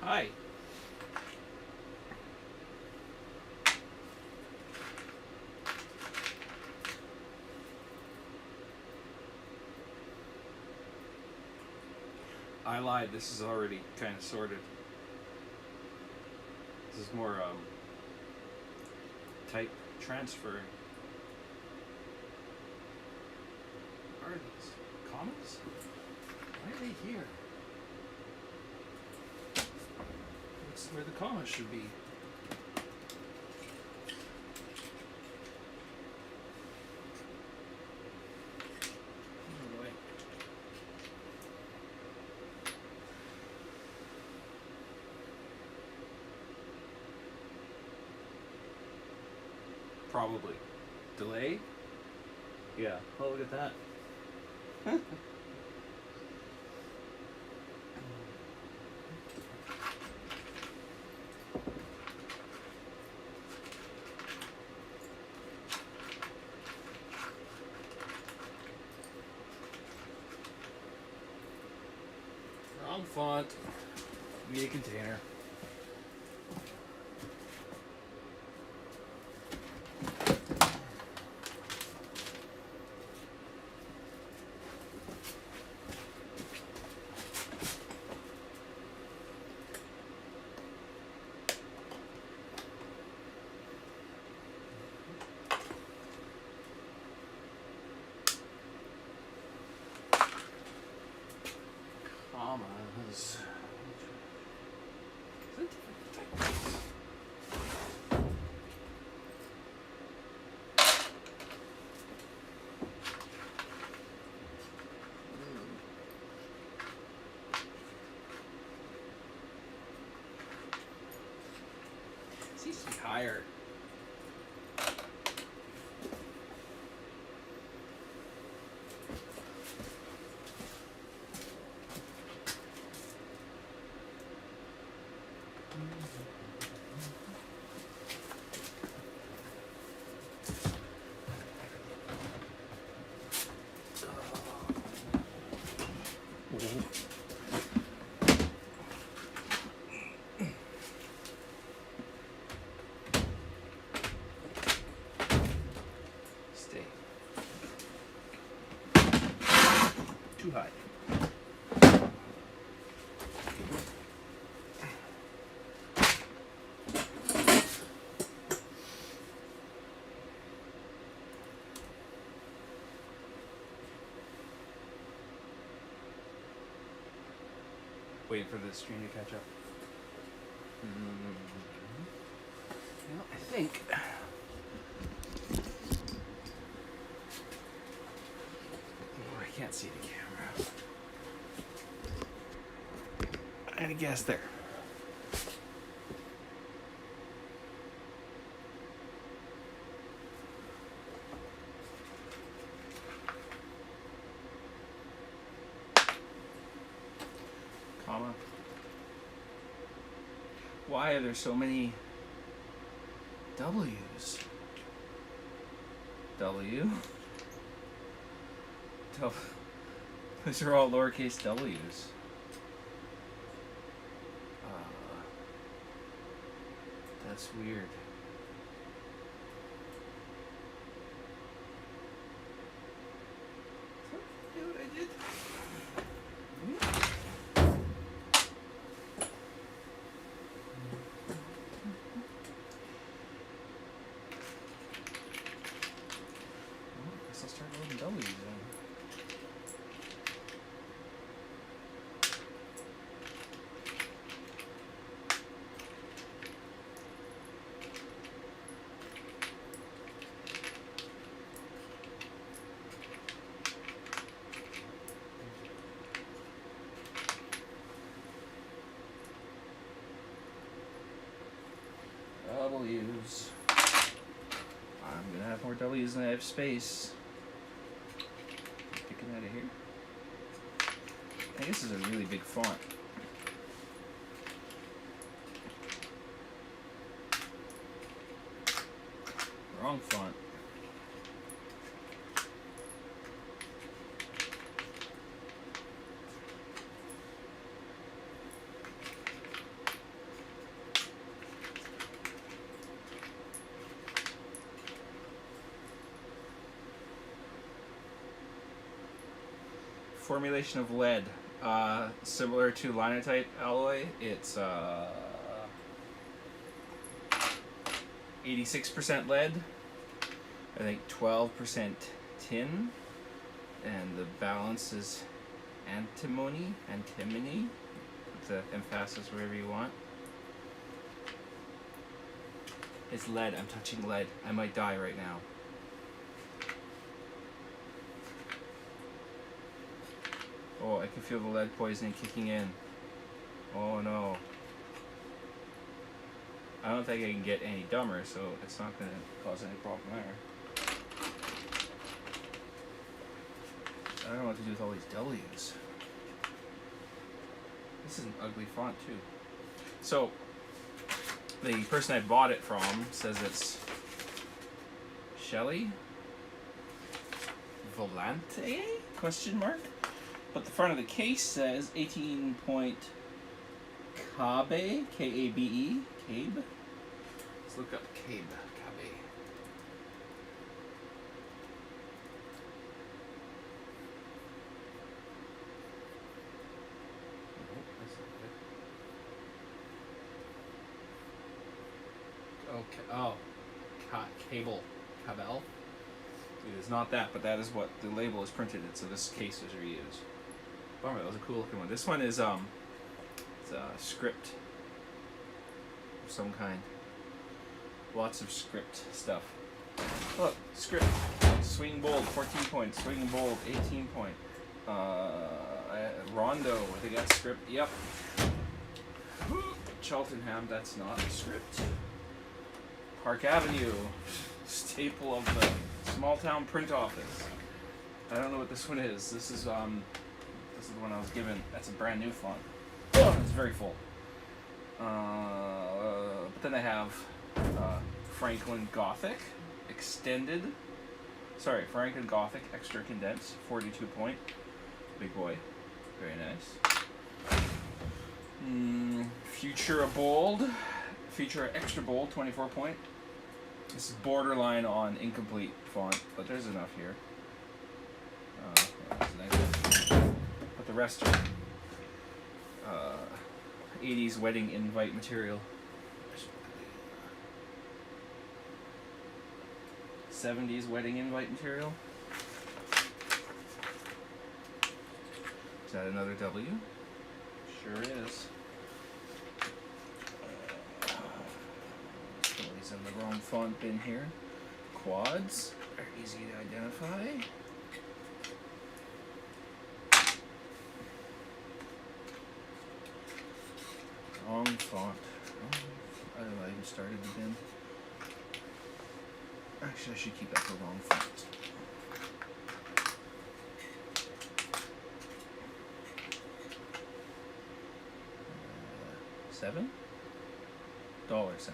Hi. I lied. This is already kind of sorted. This is more type transfer. What are these? Commas? Why are they here? That's where the commas should be. Anyway. Probably. Delay? Yeah. Oh, look at that. Wrong font. Media container. Commas. It needs to be higher. Stay. Too high. Waiting for the stream to catch up. Well, I think. Oh, I can't see the camera. I had a guess there. Comma. Why are there so many W's? W. Those are all lowercase W's. That's weird. See what I did? I'll start loading W's in. W's. I'm gonna have more W's than I have space. Picking out of here. I guess this is a really big font. Wrong font. formulation of lead. Similar to linotype alloy, it's 86% lead, I think 12% tin, and the balance is antimony, put the emphasis wherever you want. It's lead. I'm touching lead. I might die right now. Oh, I can feel the lead poisoning kicking in. Oh no. I don't think I can get any dumber, so it's not going to cause any problem there. I don't know what to do with all these W's. This is an ugly font too. So, the person I bought it from says it's Shelley Volante? Question mark? But the front of the case says 18 point Cabe, K-A-B-E, Cabe. Let's look up Cabe, Cabe. Oh, that's not good. Okay, oh, Cable, Cabell. It is not that, but that is what the label is printed in, so this case was reused. Bummer, that was a cool looking one. This one is it's a script of some kind. Lots of script stuff. Look, script. Swing bold, 14 points. Swing bold, 18 point. Rondo, I think that's script. Yep. Cheltenham, that's not a script. Park Avenue, staple of the small town print office. I don't know what this one is. This is the one I was given. That's a brand new font. Oh, it's very full. But then I have Franklin Gothic extended. Sorry, Franklin Gothic extra condensed, 42 point. Big boy. Very nice. Futura Bold. Futura Extra Bold, 24 point. This is borderline on incomplete font, but there's enough here. That's nice. But the rest are 80s wedding invite material. 70s wedding invite material. Is that another W? Sure is. He's in the wrong font bin here. Quads are easy to identify. Wrong font. I don't know, I even started the bin. Actually, I should keep that the wrong font. $7? $7.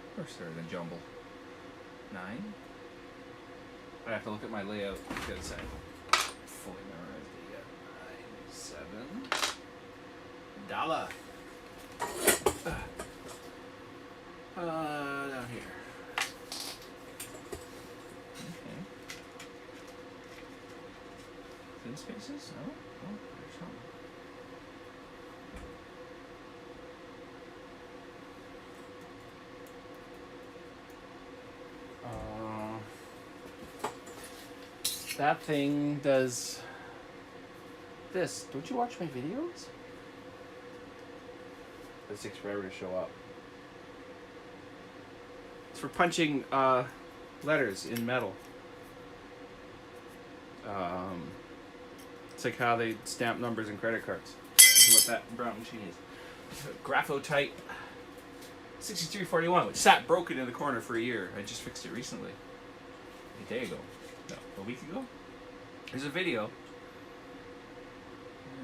Of course, they're in a jumble. 9. I have to look at my layout because I fully memorized it yet. 9, 7. Dollar. Down here. Okay. Thin spaces? Oh, there's something. That thing does this. Don't you watch my videos? It takes forever to show up. It's for punching letters in metal. It's like how they stamp numbers in credit cards. This is what that brown machine is. Graphotype 6341, which sat broken in the corner for a year. I just fixed it recently. A day ago. No, a week ago? There's a video.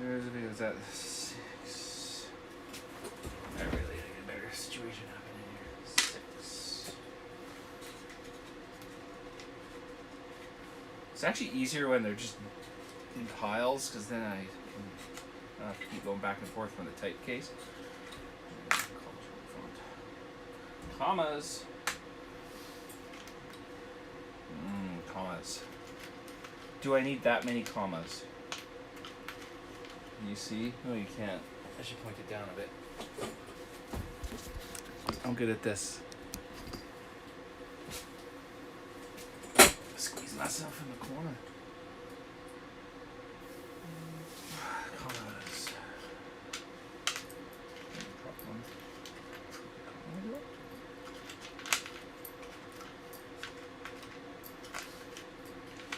There's a video. Is that 6? I really think a better situation happening here. 6. It's actually easier when they're just in piles, because then I can keep going back and forth from the type case. Commas. Commas. Do I need that many commas? You see? No, you can't. I should point it down a bit. I'm good at this. Squeeze myself in the corner. Commas.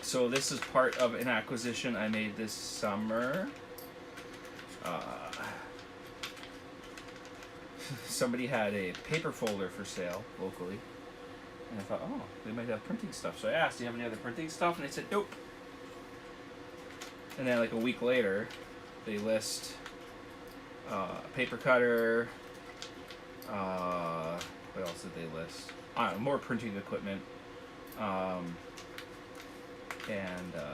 So this is part of an acquisition I made this summer. Somebody had a paper folder for sale locally, and I thought, oh, they might have printing stuff. So I asked, do you have any other printing stuff? And they said, nope. And then like a week later, they list a paper cutter. What else did they list? More printing equipment.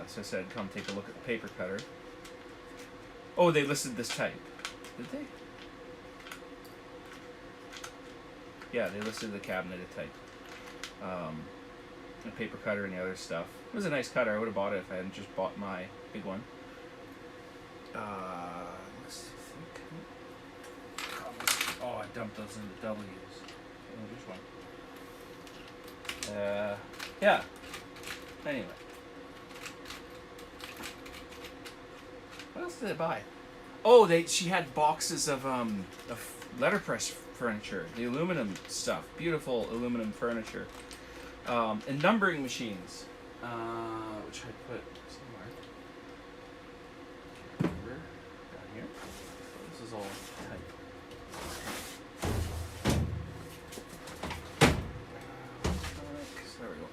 So I said, come take a look at the paper cutter. Oh, they listed this type. Did they? Yeah, they listed the cabineted type. The paper cutter and the other stuff. It was a nice cutter. I would have bought it if I hadn't just bought my big one. Let's think. Oh, I dumped those into W's. Oh, just one. Yeah. Anyway. What else did I buy? Oh, she had boxes of letterpress furniture, the aluminum stuff, beautiful aluminum furniture, and numbering machines, which I put somewhere. Can't remember. Down here. So this is all type. There we go.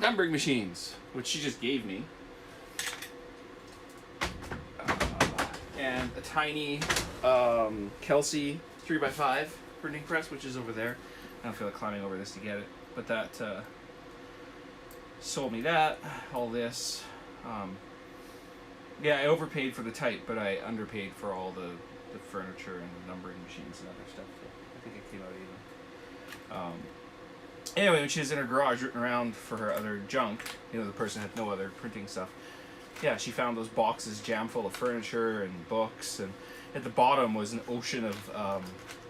Numbering machines, which she just gave me. And a tiny Kelsey 3x5 printing press, which is over there. I don't feel like climbing over this to get it, but that sold me that. All this. Yeah, I overpaid for the type, but I underpaid for all the furniture and the numbering machines and other stuff. So I think it came out even. Anyway, when she was in her garage rooting around for her other junk, the person had no other printing stuff. Yeah, she found those boxes jam full of furniture and books, and at the bottom was an ocean of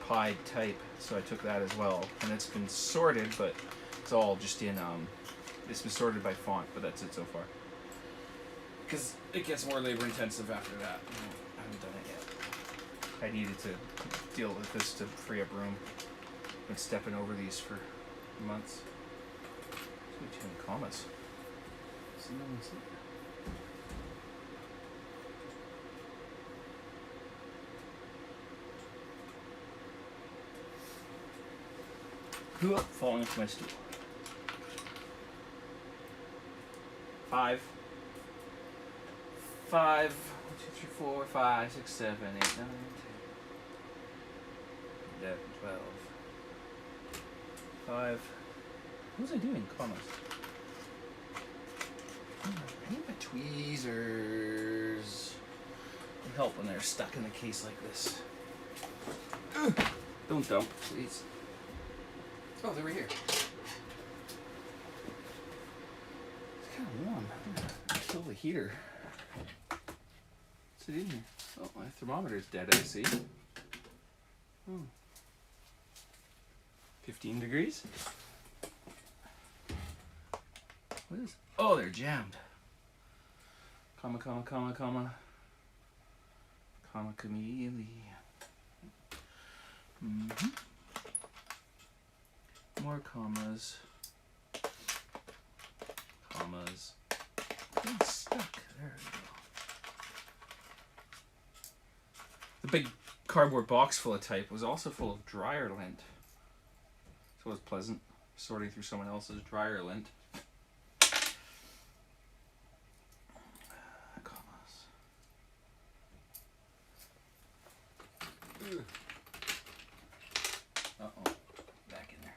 pied type, so I took that as well. And it's been sorted, but it's all just in, it's been sorted by font, but that's it so far. Because it gets more labor intensive after that. I haven't done it yet. I needed to deal with this to free up room. I've been stepping over these for months. Too many commas. So no one's here. Falling off my stool. 5. 1, 2, 3, 4, 5, 6, 7, 8, 9, 10, 11, 12. 5. What was I doing? Commas. I need my tweezers. They help when they're stuck in a case like this. Don't dump, please. Oh, they were here. It's kind of warm. Kill the heater. What's it in here? Oh, my thermometer's dead, I see. Oh. 15 degrees? What is it? Oh, they're jammed. Comma, comma, comma, comma. Comma, chameleon. Mm-hmm. More commas. Commas. It's stuck. There we go. The big cardboard box full of type was also full of dryer lint. So it was pleasant sorting through someone else's dryer lint. Commas. Uh-oh. Back in there.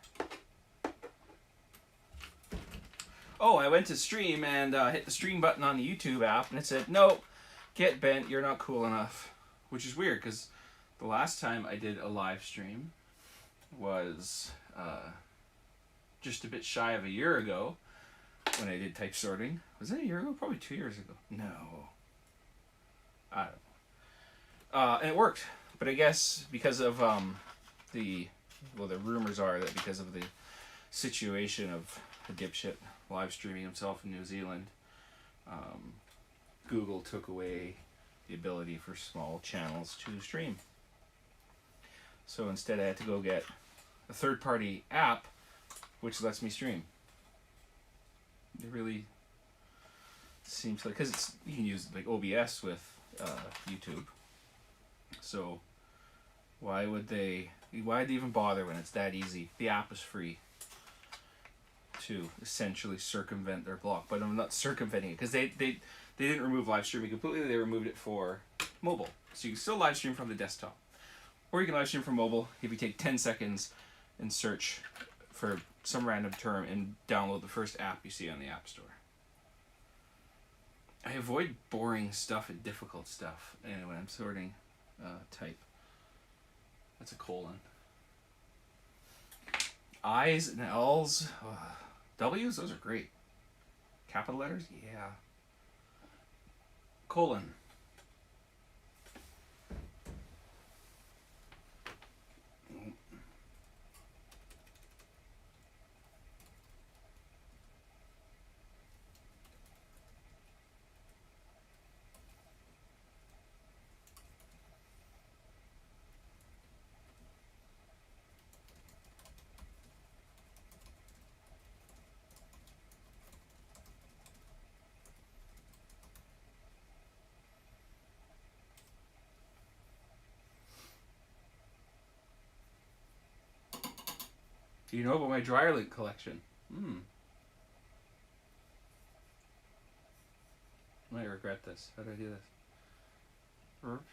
Oh, I went to stream and hit the stream button on the YouTube app, and it said, "No, get bent. You're not cool enough." which is weird because the last time I did a live stream was just a bit shy of a year ago when I did type sorting. Was it a year ago? Probably 2 years ago. No. I don't know. And it worked. But I guess because of the rumors are that because of the situation of a dipshit live streaming himself in New Zealand, Google took away the ability for small channels to stream. So instead I had to go get a third-party app which lets me stream. It really seems like, because you can use like OBS with YouTube. So why'd they even bother when it's that easy? The app is free to essentially circumvent their block, but I'm not circumventing it because they didn't remove live streaming completely. They removed it for mobile, so you can still live stream from the desktop, or you can live stream from mobile if you take 10 seconds and search for some random term and download the first app you see on the App Store. I avoid boring stuff and difficult stuff when I'm sorting type. That's a colon. I's and L's, W's, those are great. Capital letters, yeah. Colon. Do you know about my dryer lint collection? I might regret this. How do I do this? Burp.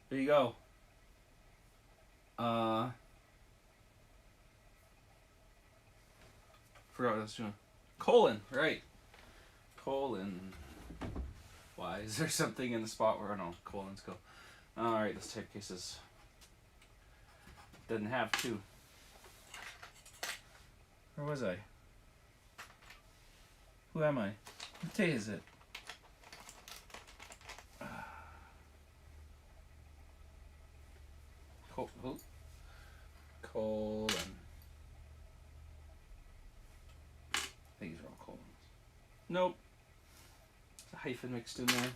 There you go. Forgot what I was doing. Colon, right. Colon. Why? Is there something in the spot where, oh no, colons go. Alright, this typecase is, doesn't have two. Where was I? Who am I? What day is it? Colon. I think these are all colons. Nope. There's a hyphen mixed in there.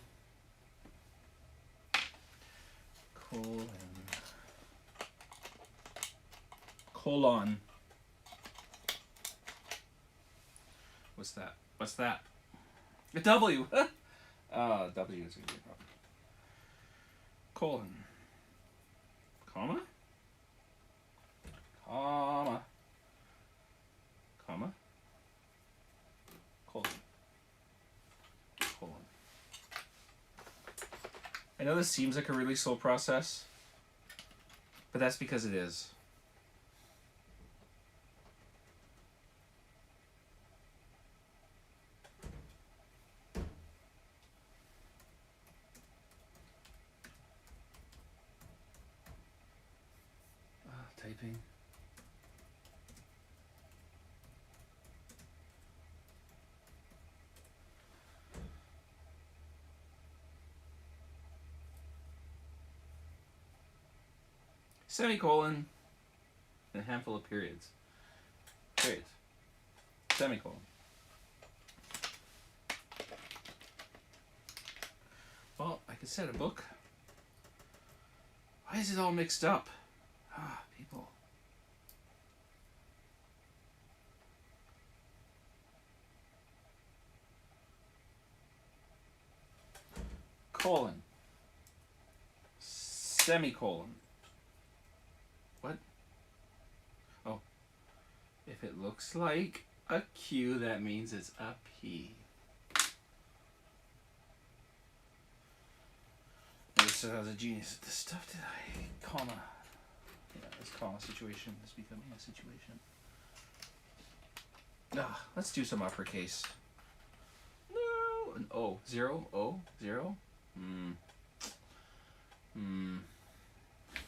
Colon. What's that? What's that? A W. W is a good problem. Colon. Comma. Comma. Comma. Colon. Colon. I know this seems like a really slow process, but that's because it is. Typing. Semicolon, and a handful of periods. Periods. Semicolon. Well, I could set a book. Why is it all mixed up? People. Colon. Semicolon. What? Oh. If it looks like a Q, that means it's a P. So I was a genius at this stuff, did I? Comma. Yeah, this comma situation is becoming a situation. Let's do some uppercase. No, O. 0, O, 0.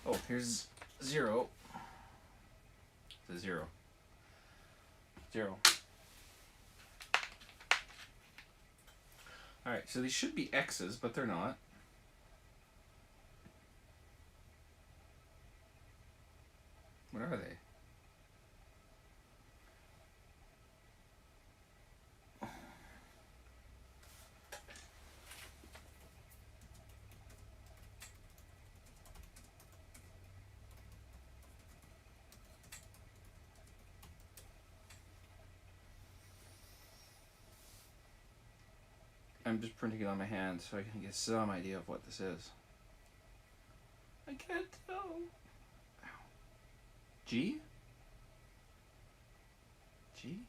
Oh, here's 0. It's a 0. 0. Alright, so these should be X's, but they're not. What are they? I'm just printing it on my hand so I can get some idea of what this is. I can't tell. G? G?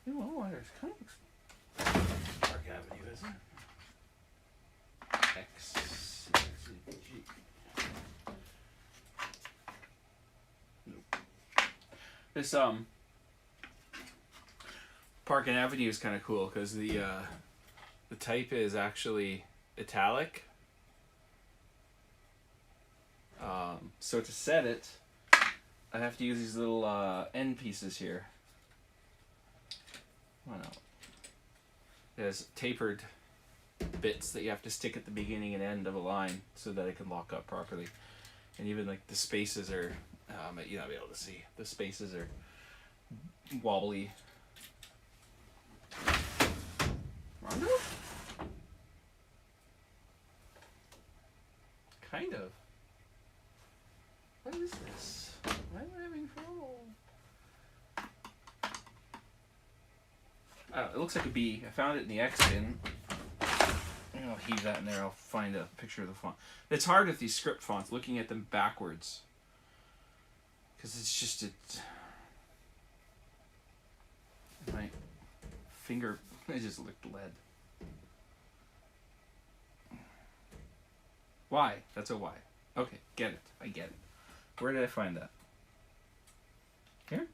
You know what? It's kind of Park Avenue, isn't it? X, G. Nope. This Park and Avenue is kind of cool because the type is actually italic. So to set it, I have to use these little end pieces here. Oh no. There's tapered bits that you have to stick at the beginning and end of a line so that it can lock up properly. And even like the spaces are, you'll not be able to see. The spaces are wobbly. Rondo? Kind of. What is this? Why am I having trouble? It looks like a B. I found it in the X bin. I'll heave that in there. I'll find a picture of the font. It's hard with these script fonts, looking at them backwards. Because it's just my finger, I just licked lead. Y. That's a Y. Okay, get it. I get it. Where did I find that? Here?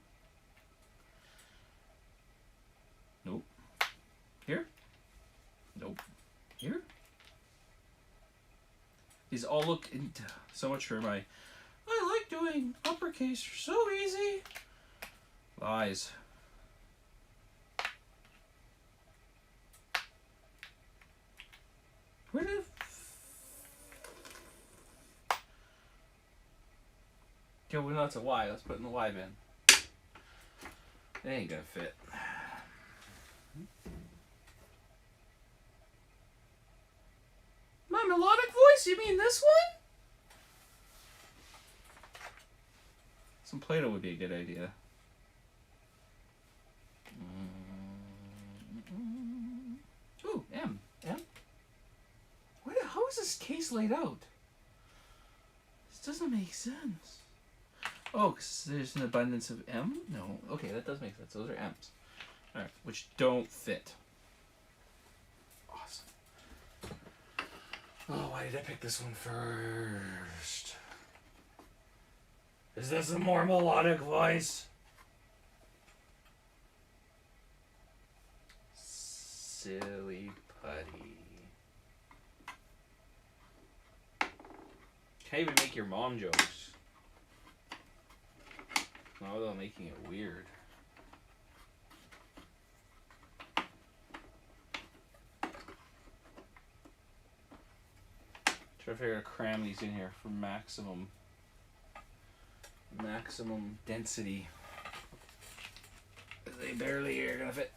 Nope. Here? Nope. Here? These all look into so much for my, I like doing uppercase, so easy. Lies. Where did okay, well, no, it's a Y. Let's put it in the Y bin. It ain't gonna fit. My melodic voice? You mean this one? Some Play-Doh would be a good idea. Ooh, M. M? How is this case laid out? This doesn't make sense. Oh, because there's an abundance of M? No. Okay, that does make sense. Those are M's. Alright, which don't fit. Awesome. Oh, why did I pick this one first? Is this a more melodic voice? Silly putty. Can't even make your mom jokes. Not without making it weird. Try to figure out how to cram these in here for maximum density. They barely are gonna fit.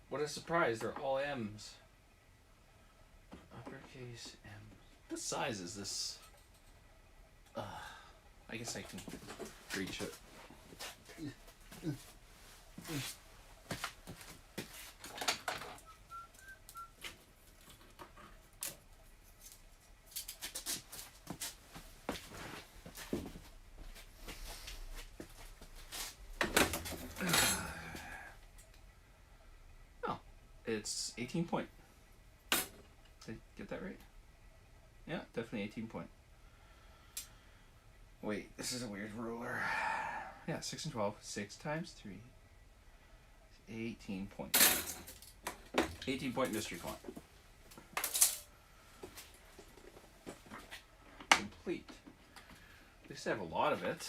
What a surprise, they're all M's. Uppercase M. What size is this? I guess I can reach it. It's 18 point. Did I get that right? Yeah, definitely 18 point. Wait, this is a weird ruler. Yeah, 6 and 12. 6 times 3. 18 point. 18 point mystery font. Complete. At least I have a lot of it.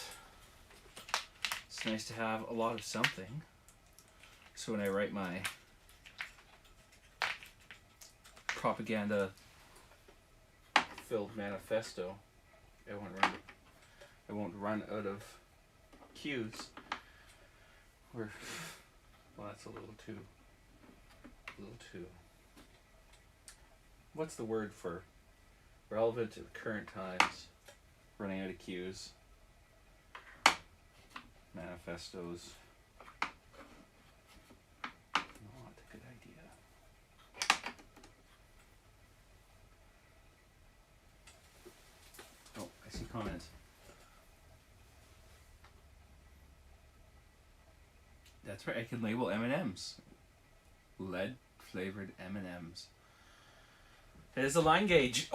It's nice to have a lot of something. So when I write my propaganda filled manifesto, I won't run out of cues. Well, that's a little too. What's the word for relevant to the current times? Running out of cues. Manifestos. Not a good idea. Oh, I see comments. That's right, I can label M&Ms. Lead flavored M&Ms. It is a line gauge.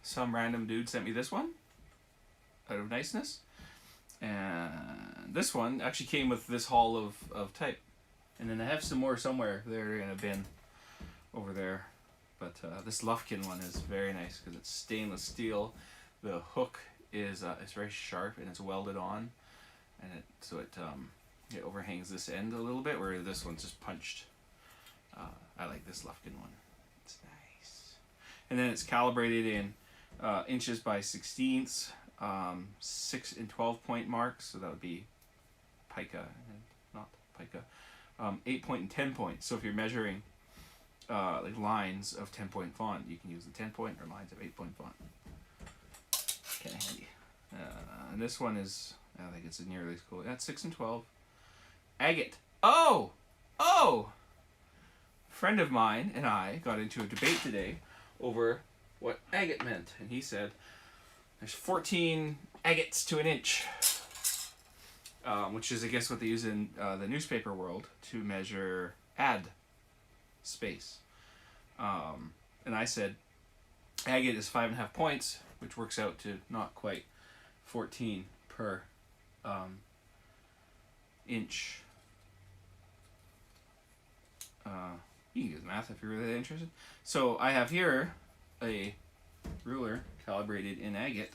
Some random dude sent me this one out of niceness. And this one actually came with this haul of type. And then I have some more somewhere. They're in a bin over there. But this Lufkin one is very nice because it's stainless steel. The hook is it's very sharp and it's welded on. And it overhangs this end a little bit, where this one's just punched. I like this Lufkin one. It's nice. And then it's calibrated in inches by 16ths, 6 and 12 point marks, so that would be pica, not pica. 8 point and 10 point. So if you're measuring like lines of 10 point font, you can use the 10 point or lines of 8 point font. Kind of handy. And this one is, I think it's nearly as cool. That's 6 and 12. Agate. Oh! A friend of mine and I got into a debate today over what agate meant. And he said, there's 14 agates to an inch. Which is, I guess, what they use in the newspaper world to measure ad space. And I said, agate is 5.5 points, which works out to not quite 14 per inch. You can use math if you're really interested. So I have here a ruler calibrated in agate.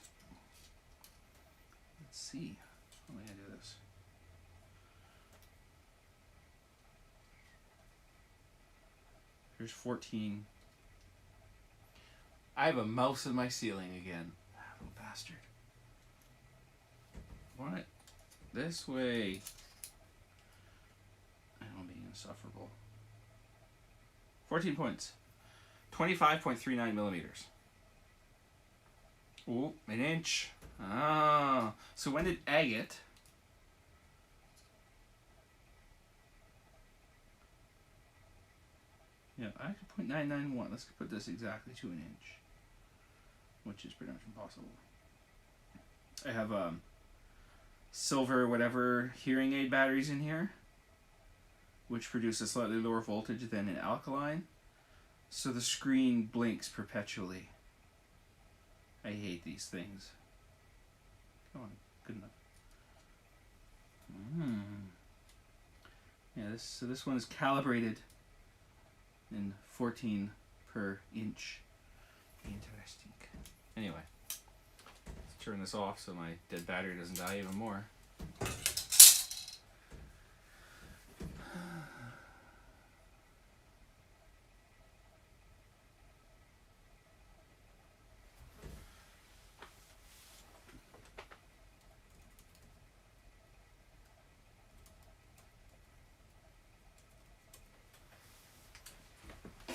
Let's see. How am I going to do this? Here's 14. I have a mouse in my ceiling again. Little bastard. What? This way. I'm being insufferable. 14 points. 25.39 millimeters. Ooh, an inch. Ah. So when did agate actually 0.991. Let's put this exactly to an inch, which is pretty much impossible. I have silver whatever hearing aid batteries in here, which produce a slightly lower voltage than an alkaline, so the screen blinks perpetually. I hate these things. Come on, good enough. Yeah, this one is calibrated in 14 per inch. Interesting. Anyway, let's turn this off so my dead battery doesn't die even more.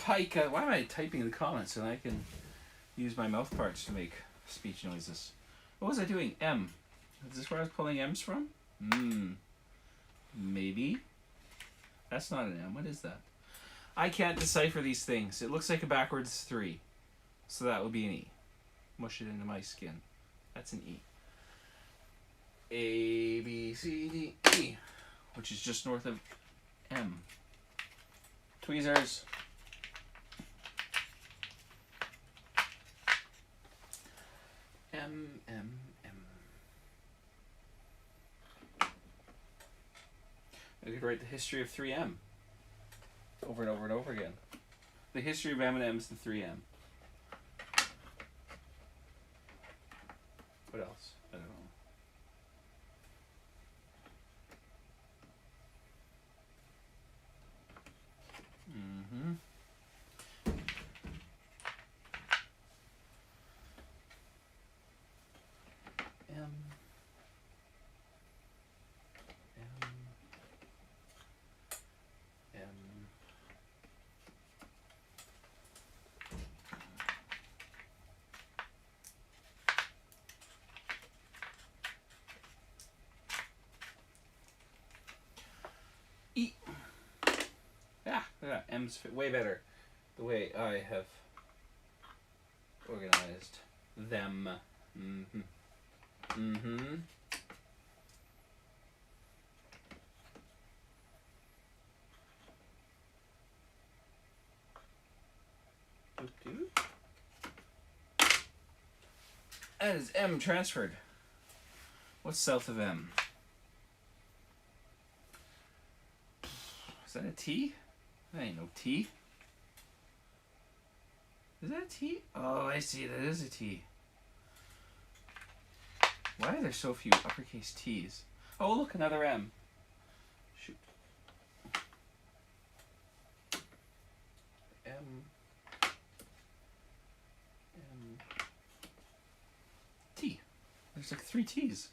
Pica. Why am I typing in the comments so I can use my mouth parts to make speech noises? What was I doing? M. Is this where I was pulling M's from? Maybe. That's not an M. What is that? I can't decipher these things. It looks like a backwards 3. So that would be an E. Mush it into my skin. That's an E. A, B, C, D, E. Which is just north of M. Tweezers. M. I could write the history of 3M over and over and over again. The history of M&M's to 3M. What else? I don't know. E. Yeah, M's fit way better the way I have organized them. And is M transferred? What's south of M? Is that a T? That ain't no T. Is that a T? Oh, I see. That is a T. Why are there so few uppercase T's? Oh, look, another M. Shoot. M. T. There's like 3 T's.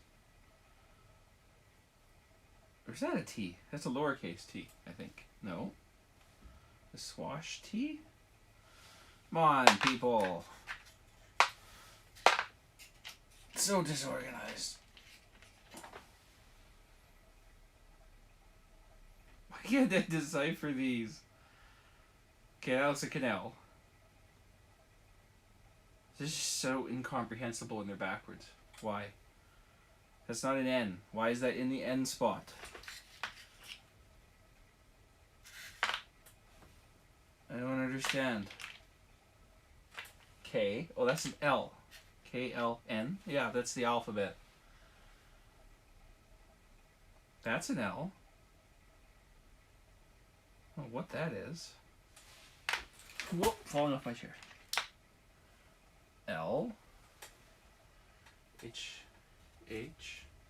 Or is that a T? That's a lowercase t, I think. No. The swash T? Come on, people. So disorganized. Why can't I decipher these? Okay, that looks like an L. This is so incomprehensible and they're backwards. Why? That's not an N. Why is that in the N spot? I don't understand. K. Oh, that's an L. K-L-N. Yeah, that's the alphabet. That's an L. I don't know what that is. Whoop, falling off my chair. L. H.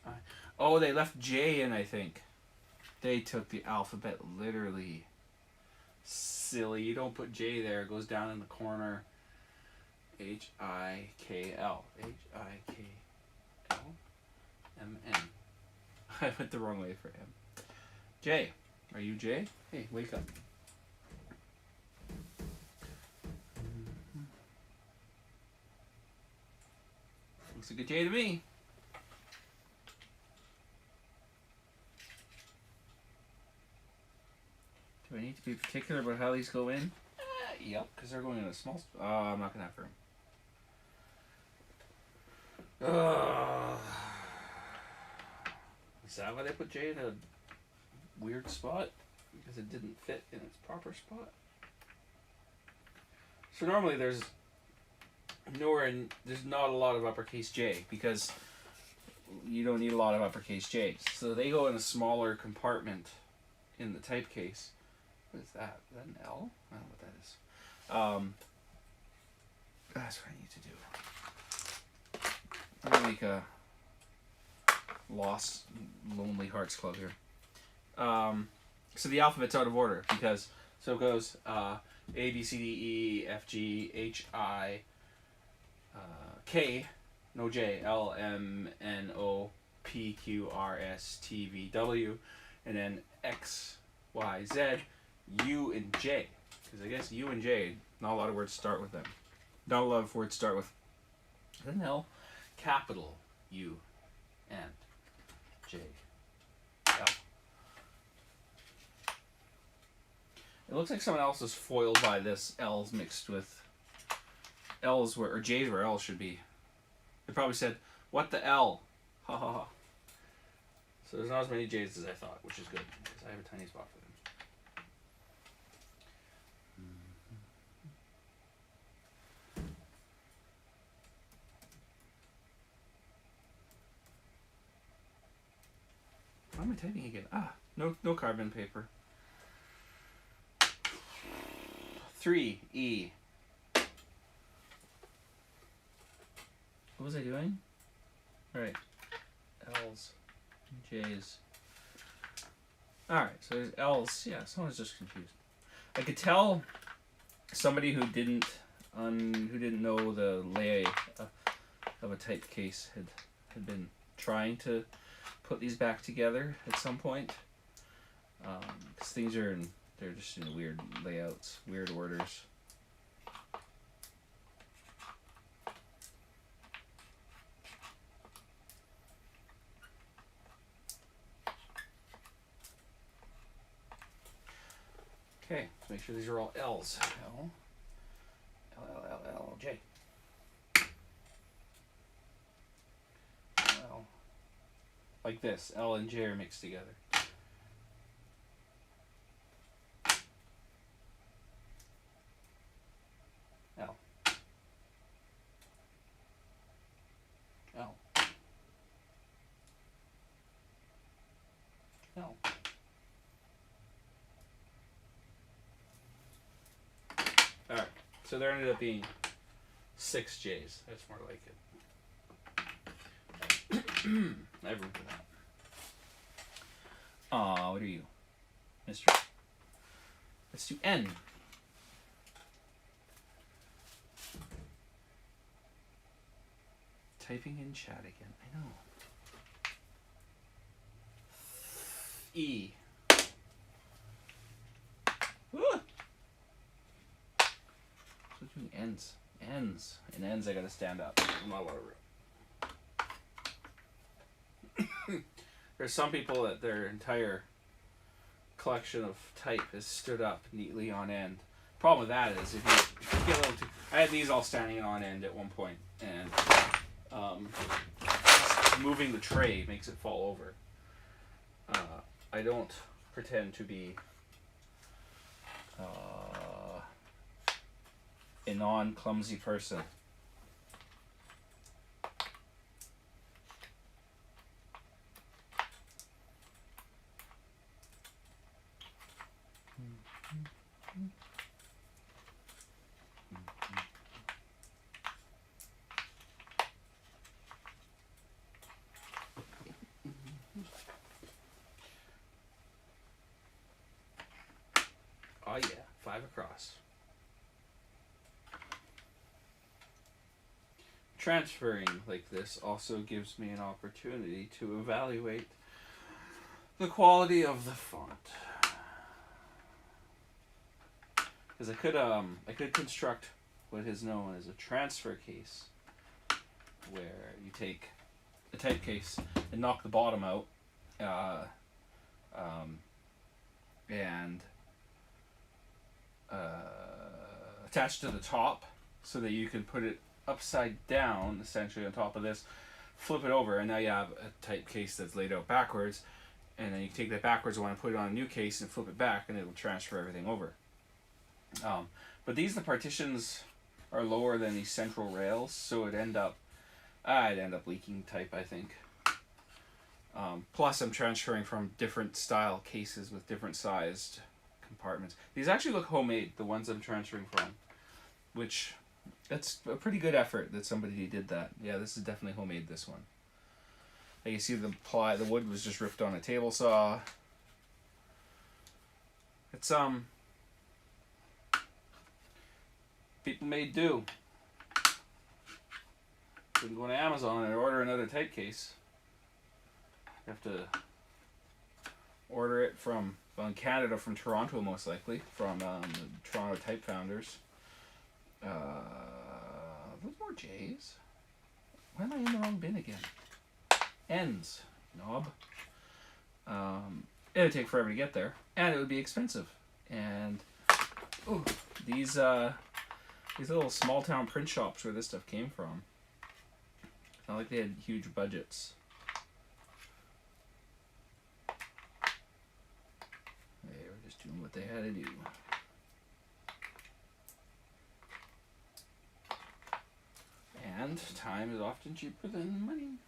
I. Oh, they left J in, I think. They took the alphabet literally. Silly. You don't put J there. It goes down in the corner. H-I-K-L. H-I-K-L. M-N. I went the wrong way for M. J. Are you J? Hey, wake up. Looks like a J to me. Do I need to be particular about how these go in? Yep, because they're going in a small... I'm not going to have room. Is that why they put J in a weird spot? Because it didn't fit in its proper spot? So normally there's not a lot of uppercase J because you don't need a lot of uppercase J's. So they go in a smaller compartment in the type case. What is that? Is that an L? I don't know what that is. That's what I need to do. I'm going to make a Lost Lonely Hearts Club here. So the alphabet's out of order because so it goes A, B, C, D, E, F, G, H, I, K, no J, L, M, N, O, P, Q, R, S, T, V, W, and then X, Y, Z, U, and J. Because I guess U and J, not a lot of words start with them. Not a lot of words start with an L, capital U, and J, L. It looks like someone else was foiled by this L's mixed with L's where, or J's where L's should be. They probably said, what the L? Ha ha ha. So there's not as many J's as I thought, which is good, because I have a tiny spot for them. How am I typing again? No carbon paper. 3E. What was I doing? Alright. L's. J's. Alright, so there's L's. Yeah, someone's just confused. I could tell somebody who didn't know the lay of a type case had been trying to put these back together at some point. Because they're just in weird layouts, weird orders. Okay, let's make sure these are all L's. L, L, L, L, L, J. L. Like this, L and J are mixed together. L. L. L. Alright, so there ended up being 6 J's. That's more like it. I have room for that. What are you, mister? Let's do N. Typing in chat again. I know. E. Woo! So doing N's. N's. In N's I gotta stand up. There's not a lot of room. There's some people that their entire collection of type is stood up neatly on end. Problem with that is if you get a little too... I had these all standing on end at one point, and moving the tray makes it fall over. I don't pretend to be a non-clumsy person. Oh yeah, 5 across. Transferring like this also gives me an opportunity to evaluate the quality of the font. Because I could construct what is known as a transfer case, where you take a type case and knock the bottom out, and attach to the top, so that you can put it upside down, essentially on top of this, flip it over, and now you have a type case that's laid out backwards, and then you can take that backwards one and put it on a new case and flip it back, and it'll transfer everything over. But the partitions are lower than these central rails, so I'd end up leaking type, I think. Plus I'm transferring from different style cases with different sized compartments. These actually look homemade, the ones I'm transferring from, which that's a pretty good effort that somebody did that. Yeah, this is definitely homemade, this one. Like you see the wood was just ripped on a table saw. It's people made do. You can go to Amazon and order another type case. You have to order it from Canada, from Toronto most likely, from the Toronto Type Founders. Those more J's? Why am I in the wrong bin again? N's, knob. It would take forever to get there, and it would be expensive. And these little small town print shops where this stuff came from, it's not like they had huge budgets. They were just doing what they had to do. And time is often cheaper than money.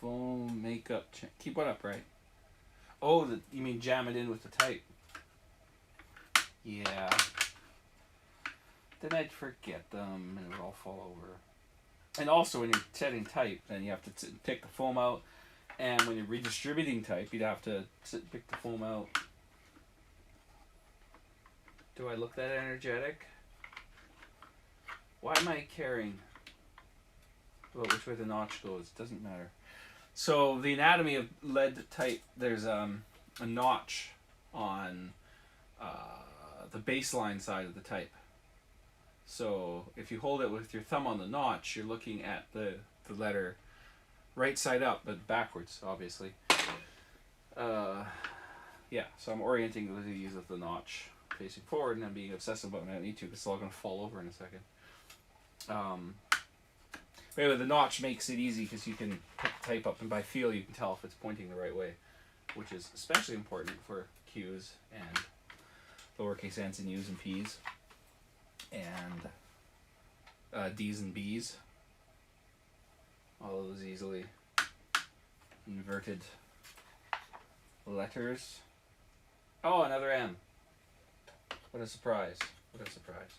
foam makeup. Keep what up, right? Oh, you mean jam it in with the type? Yeah. Then I'd forget them and it would all fall over. And also, when you're setting type, then you have to pick the foam out. And when you're redistributing type, you'd have to pick the foam out. Do I look that energetic? Why am I caring about which way the notch goes? It doesn't matter. So the anatomy of lead type, there's a notch on the baseline side of the type. So if you hold it with your thumb on the notch, you're looking at the letter right side up, but backwards, obviously. Yeah, so I'm orienting the use of the notch facing forward, and I'm being obsessive about it. I don't need to, because it's all going to fall over in a second. But anyway, the notch makes it easy because you can pick the type up, and by feel you can tell if it's pointing the right way, which is especially important for Q's and lowercase n's and U's and P's, and D's and B's. All those easily inverted letters. Oh, another M. What a surprise. What a surprise.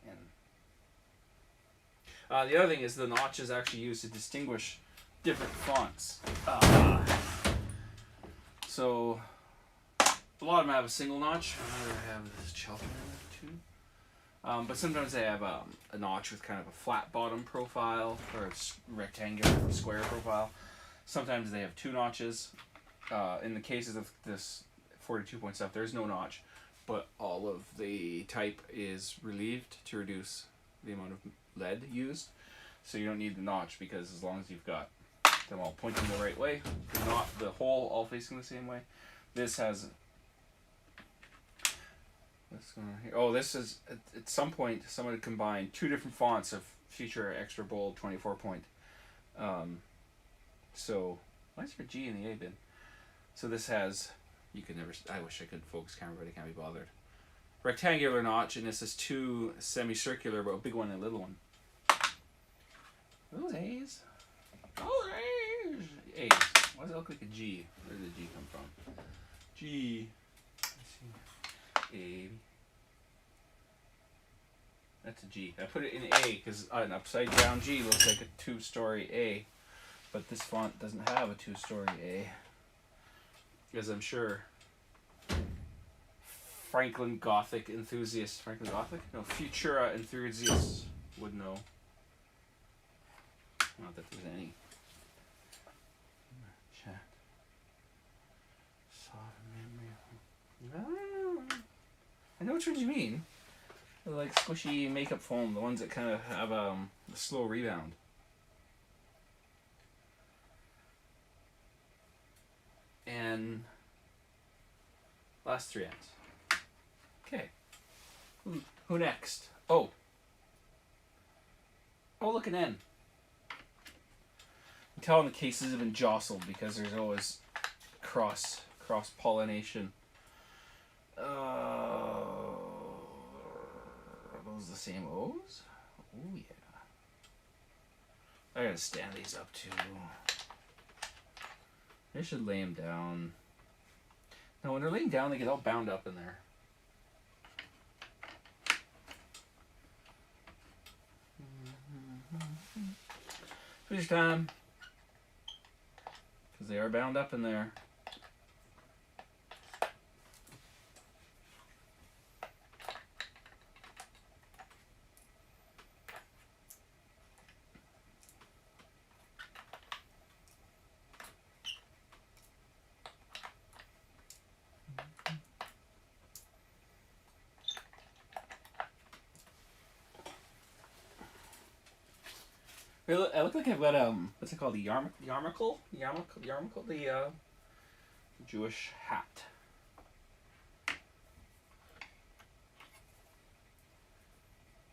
And the other thing is the notch is actually used to distinguish different fonts. So a lot of them have a single notch. I have this Cheltenham too. But sometimes they have a notch with kind of a flat bottom profile or a rectangular or square profile. Sometimes they have two notches. In the cases of this 42 point stuff, there's no notch, but all of the type is relieved to reduce the amount of lead used. So you don't need the notch, because as long as you've got them all pointing the right way, not the hole all facing the same way. This has... What's going on here? Oh, this is, at some point, someone combined two different fonts of feature extra bold 24 point. So, why is there G in the A bin? So this has, you could never, I wish I could focus camera, but I can't be bothered. Rectangular notch, and this is two semicircular, but a big one and a little one. Are those A's? Oh, A's! A's. Why does it look like a G? Where did the G come from? G. Let's see. A. That's a G. I put it in A because an upside down G looks like a two-story A. But this font doesn't have a two-story A. As I'm sure Franklin Gothic enthusiasts, Franklin Gothic? No, Futura enthusiasts would know. Not that there's any. Chat. Soft memory. I know which ones you mean. They're like squishy makeup foam, the ones that kind of have a slow rebound. And last three ends. Okay. Who next? Oh. Oh, look, an N. I'm telling the cases have been jostled because there's always cross pollination. Are those the same O's? Oh yeah. I gotta stand these up too. I should lay them down. Now, when they're laying down, they get all bound up in there. Finish time. Because they are bound up in there. I look like I've got what's it called, the yarmulke, the Jewish hat.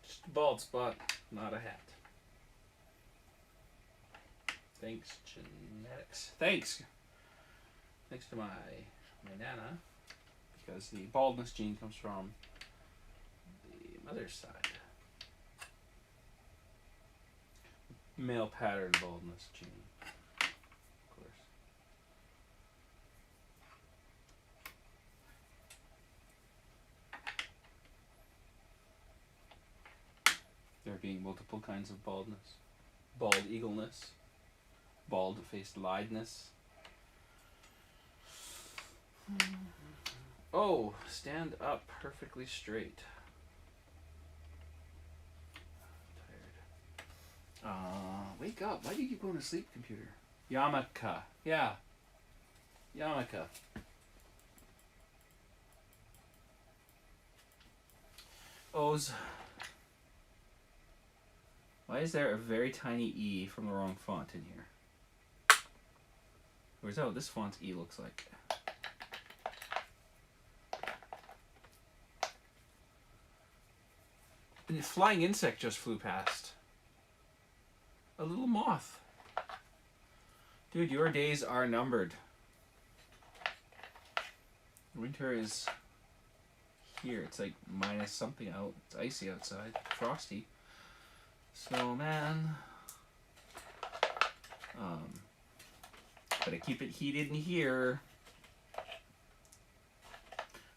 Just a bald spot, not a hat. Thanks, genetics. Thanks to my nana, because the baldness gene comes from the mother's side. Male pattern baldness gene. being multiple kinds of baldness. Bald eagleness. Bald-faced liedness. Oh, stand up perfectly straight. Tired. Wake up. Why do you keep going to sleep, computer? Yarmulke. Yeah. Yarmulke. O's. Why is there a very tiny E from the wrong font in here? Where's that what this font's E looks like? And a flying insect just flew past. A little moth. Dude, your days are numbered. Winter is here. It's like minus something out. It's icy outside. Frosty. Snowman. But I keep it heated in here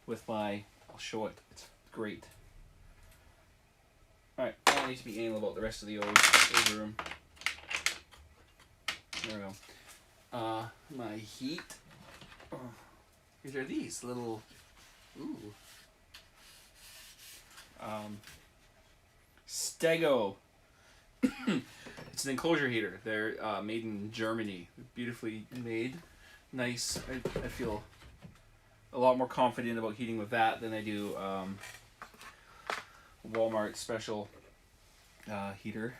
with my, I'll show it. It's great. Alright, I don't need to be anal about the rest of the O's room. There we go. My heat. Oh, these are these little, ooh. Stego. It's an enclosure heater. They're made in Germany. Beautifully made. Nice. I feel a lot more confident about heating with that than I do Walmart special heater.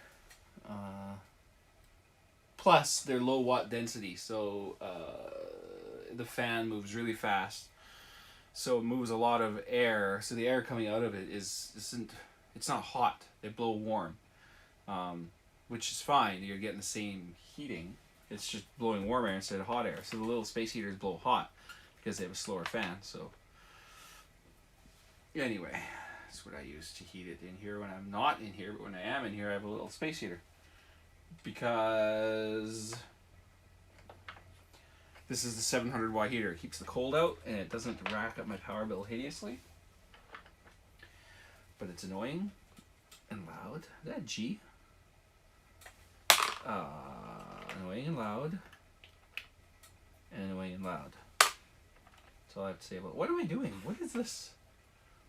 Plus, they're low watt density, so the fan moves really fast. So it moves a lot of air. So the air coming out of it it's not hot. They blow warm, which is fine. You're getting the same heating. It's just blowing warm air instead of hot air. So the little space heaters blow hot because they have a slower fan. So anyway, that's what I use to heat it in here when I'm not in here. But when I am in here, I have a little space heater because this is the 700 watt heater. It keeps the cold out and it doesn't rack up my power bill hideously. But it's annoying and loud. Is that a G? Annoying and loud. And annoying and loud. That's all I have to say about it. What am I doing? What is this?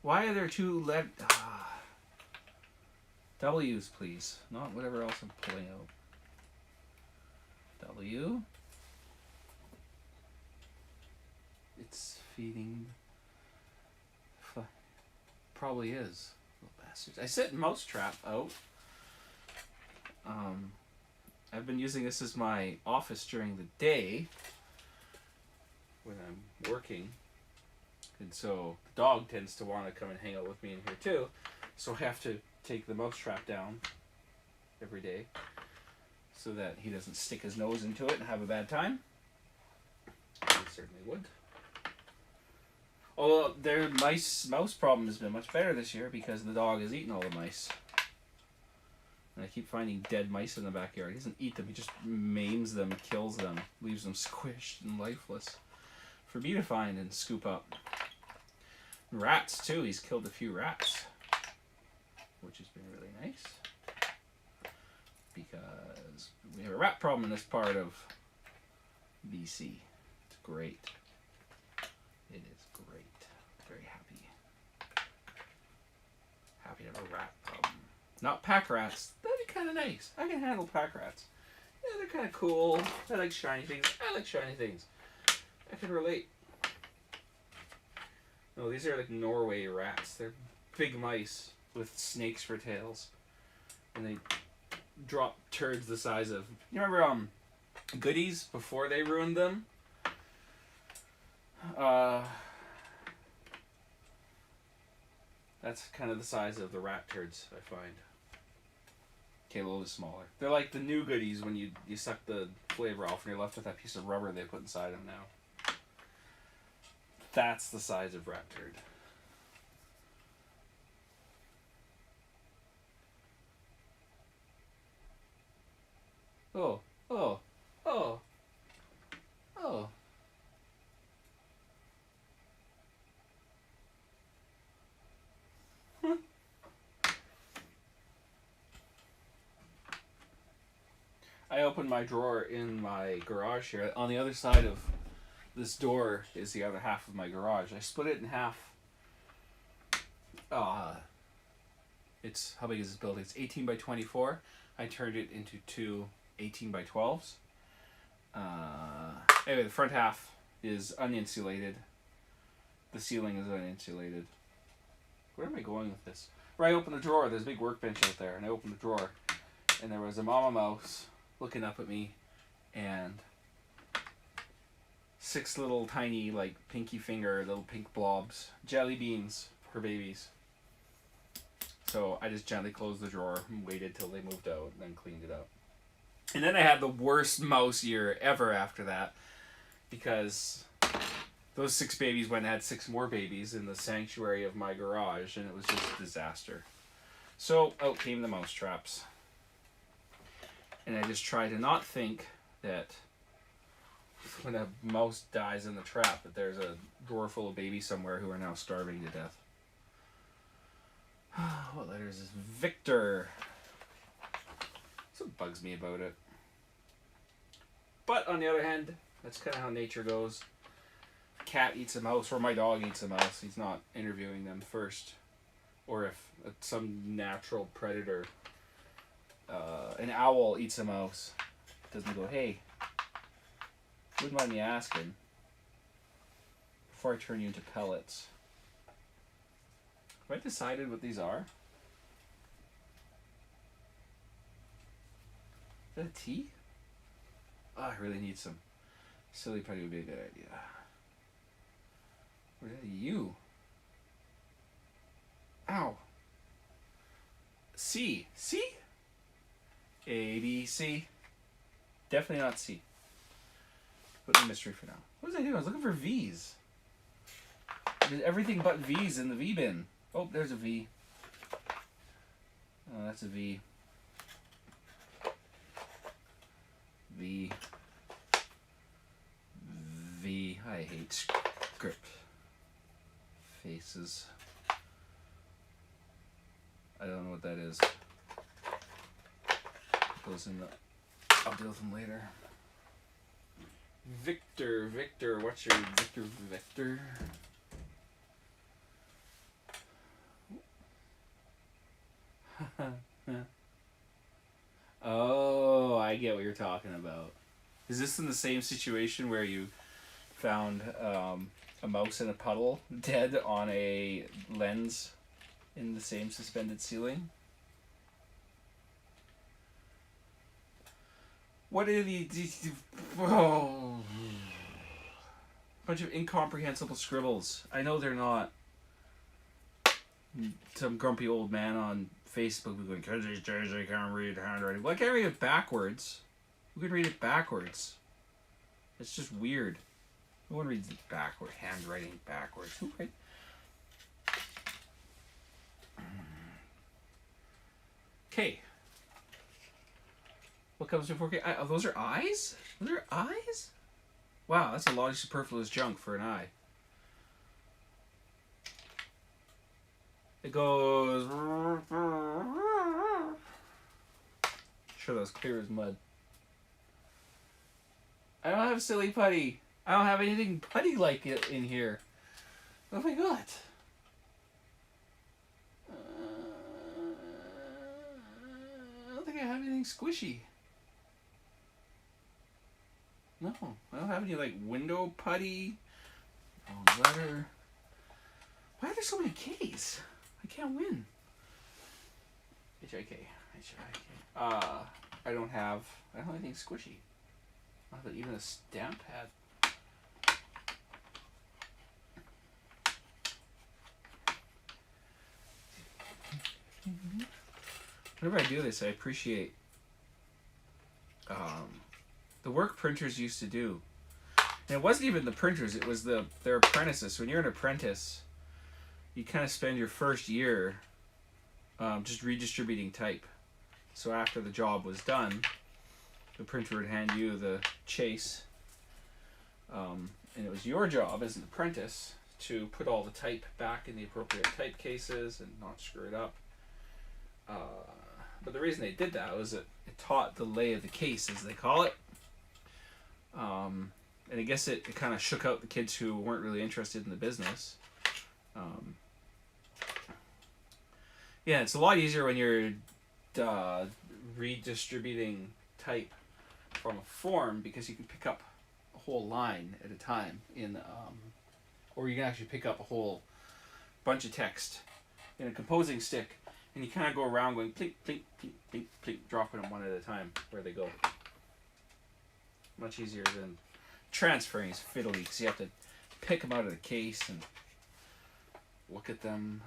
Why are there two W's, please? Not whatever else I'm pulling out. W. It's feeding. Probably is. Little bastards. I set Mousetrap out. I've been using this as my office during the day when I'm working. And so the dog tends to want to come and hang out with me in here too. So I have to take the Mousetrap down every day so that he doesn't stick his nose into it and have a bad time. He certainly would. Although their mouse problem has been much better this year because the dog has eaten all the mice. And I keep finding dead mice in the backyard. He doesn't eat them, he just maims them, kills them, leaves them squished and lifeless for me to find and scoop up. Rats too, he's killed a few rats, which has been really nice because we have a rat problem in this part of BC. It's great. It is great. Very happy. Happy to have a rat problem. Not pack rats. That'd be kind of nice. I can handle pack rats. Yeah, they're kind of cool. I like shiny things. I like shiny things. I can relate. No, these are like Norway rats. They're big mice with snakes for tails. And they drop turds the size of... You remember Goodies before they ruined them? That's kind of the size of the rat turds, I find. Okay, a little bit smaller. They're like the new Goodies when you suck the flavor off and you're left with that piece of rubber they put inside them now. That's the size of rat turd. Oh, oh, oh, oh. I opened my drawer in my garage here. On the other side of this door is the other half of my garage. I split it in half. It's, how big is this building? It's 18 by 24. I turned it into two 18 by 12s. Anyway, the front half is uninsulated. The ceiling is uninsulated. Where am I going with this? Where I opened the drawer, there's a big workbench out there, and I opened the drawer, and there was a mama mouse looking up at me, and 6 little tiny, like, pinky finger, little pink blobs, jelly beans for babies. So I just gently closed the drawer and waited till they moved out and then cleaned it up. And then I had the worst mouse year ever after that, because those 6 babies went and had 6 more babies in the sanctuary of my garage, and it was just a disaster. So out came the mouse traps. And I just try to not think that when a mouse dies in the trap that there's a drawer full of babies somewhere who are now starving to death. What letter is this? Victor. That's what bugs me about it. But on the other hand, that's kind of how nature goes. A cat eats a mouse, or my dog eats a mouse. He's not interviewing them first. Or if some natural predator, an owl eats a mouse, doesn't go, hey, wouldn't mind me asking, before I turn you into pellets. Have I decided what these are? Is that a tea? Oh, I really need some. Silly putty would be a good idea. What is that? You? Ow. C. C? A, B, C. Definitely not C. Put in mystery for now. What was I doing? I was looking for V's. There's everything but V's in the V bin. Oh, there's a V. Oh, that's a V. V. V. I hate script. Faces. I don't know what that is. Goes in the... I'll deal with them later. Victor, what's your Victor? Oh, I get what you're talking about. Is this in the same situation where you found a mouse in a puddle dead on a lens in the same suspended ceiling? What are these? Oh. Bunch of incomprehensible scribbles. I know they're not some grumpy old man on Facebook going, because these days I can't read handwriting. Well, I can't read it backwards. Who can read it backwards? It's just weird. No one reads it backward, handwriting backwards. Who writes? Okay. What comes before K? Oh, those are eyes? Those are eyes? Wow, that's a lot of superfluous junk for an eye. It goes... Sure, that was clear as mud. I don't have silly putty. I don't have anything putty-like it in here. What have I got? I don't think I have anything squishy. No, I don't have any, like, window putty. Oh, letter. Why are there so many K's? I can't win. H-I-K. I don't have anything squishy. I don't have even a stamp pad. Whenever I do this, I appreciate the work printers used to do. And it wasn't even the printers, it was their apprentices. When you're an apprentice, you kind of spend your first year just redistributing type. So after the job was done, the printer would hand you the chase, and it was your job as an apprentice to put all the type back in the appropriate type cases and not screw it up. But the reason they did that was it taught the lay of the case, as they call it. And I guess it kind of shook out the kids who weren't really interested in the business. Yeah, it's a lot easier when you're redistributing type from a form, because you can pick up a whole line at a time or you can actually pick up a whole bunch of text in a composing stick, and you kind of go around going plink, plink, plink, plink, plink, dropping them one at a time where they go. Much easier than transferring is fiddly, because you have to pick them out of the case and look at them.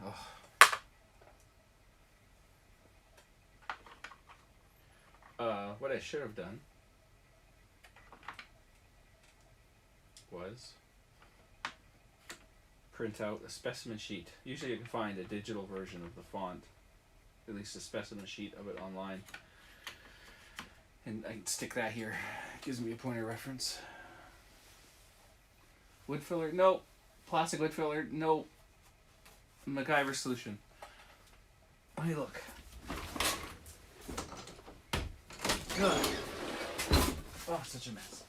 What I should have done was print out a specimen sheet. Usually you can find a digital version of the font, at least a specimen sheet of it online. And I can stick that here. It gives me a point of reference. Wood filler? No. Plastic wood filler? No. MacGyver solution. Let me look. God. Oh, such a mess.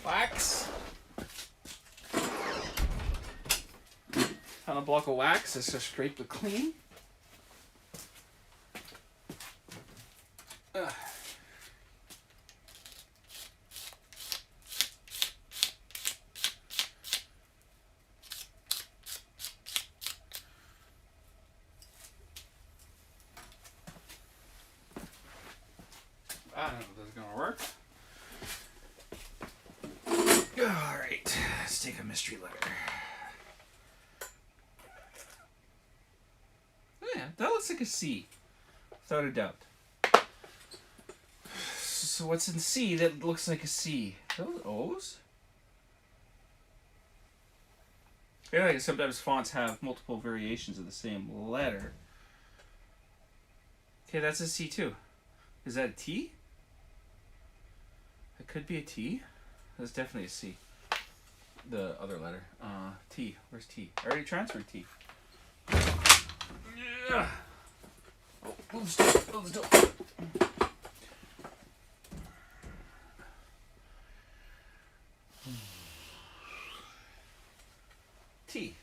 Wax. On a block of wax, it's just scrape it clean. I don't know if this is gonna work. Alright, let's take a mystery letter. Yeah, that looks like a C, without a doubt. So what's in C that looks like a C? Those O's? I feel like sometimes fonts have multiple variations of the same letter. Okay, that's a C too. Is that a T? It could be a T. That's definitely a C. The other letter. T. Where's T? I already transferred T. Yeah. Oh, move still. Move still. T.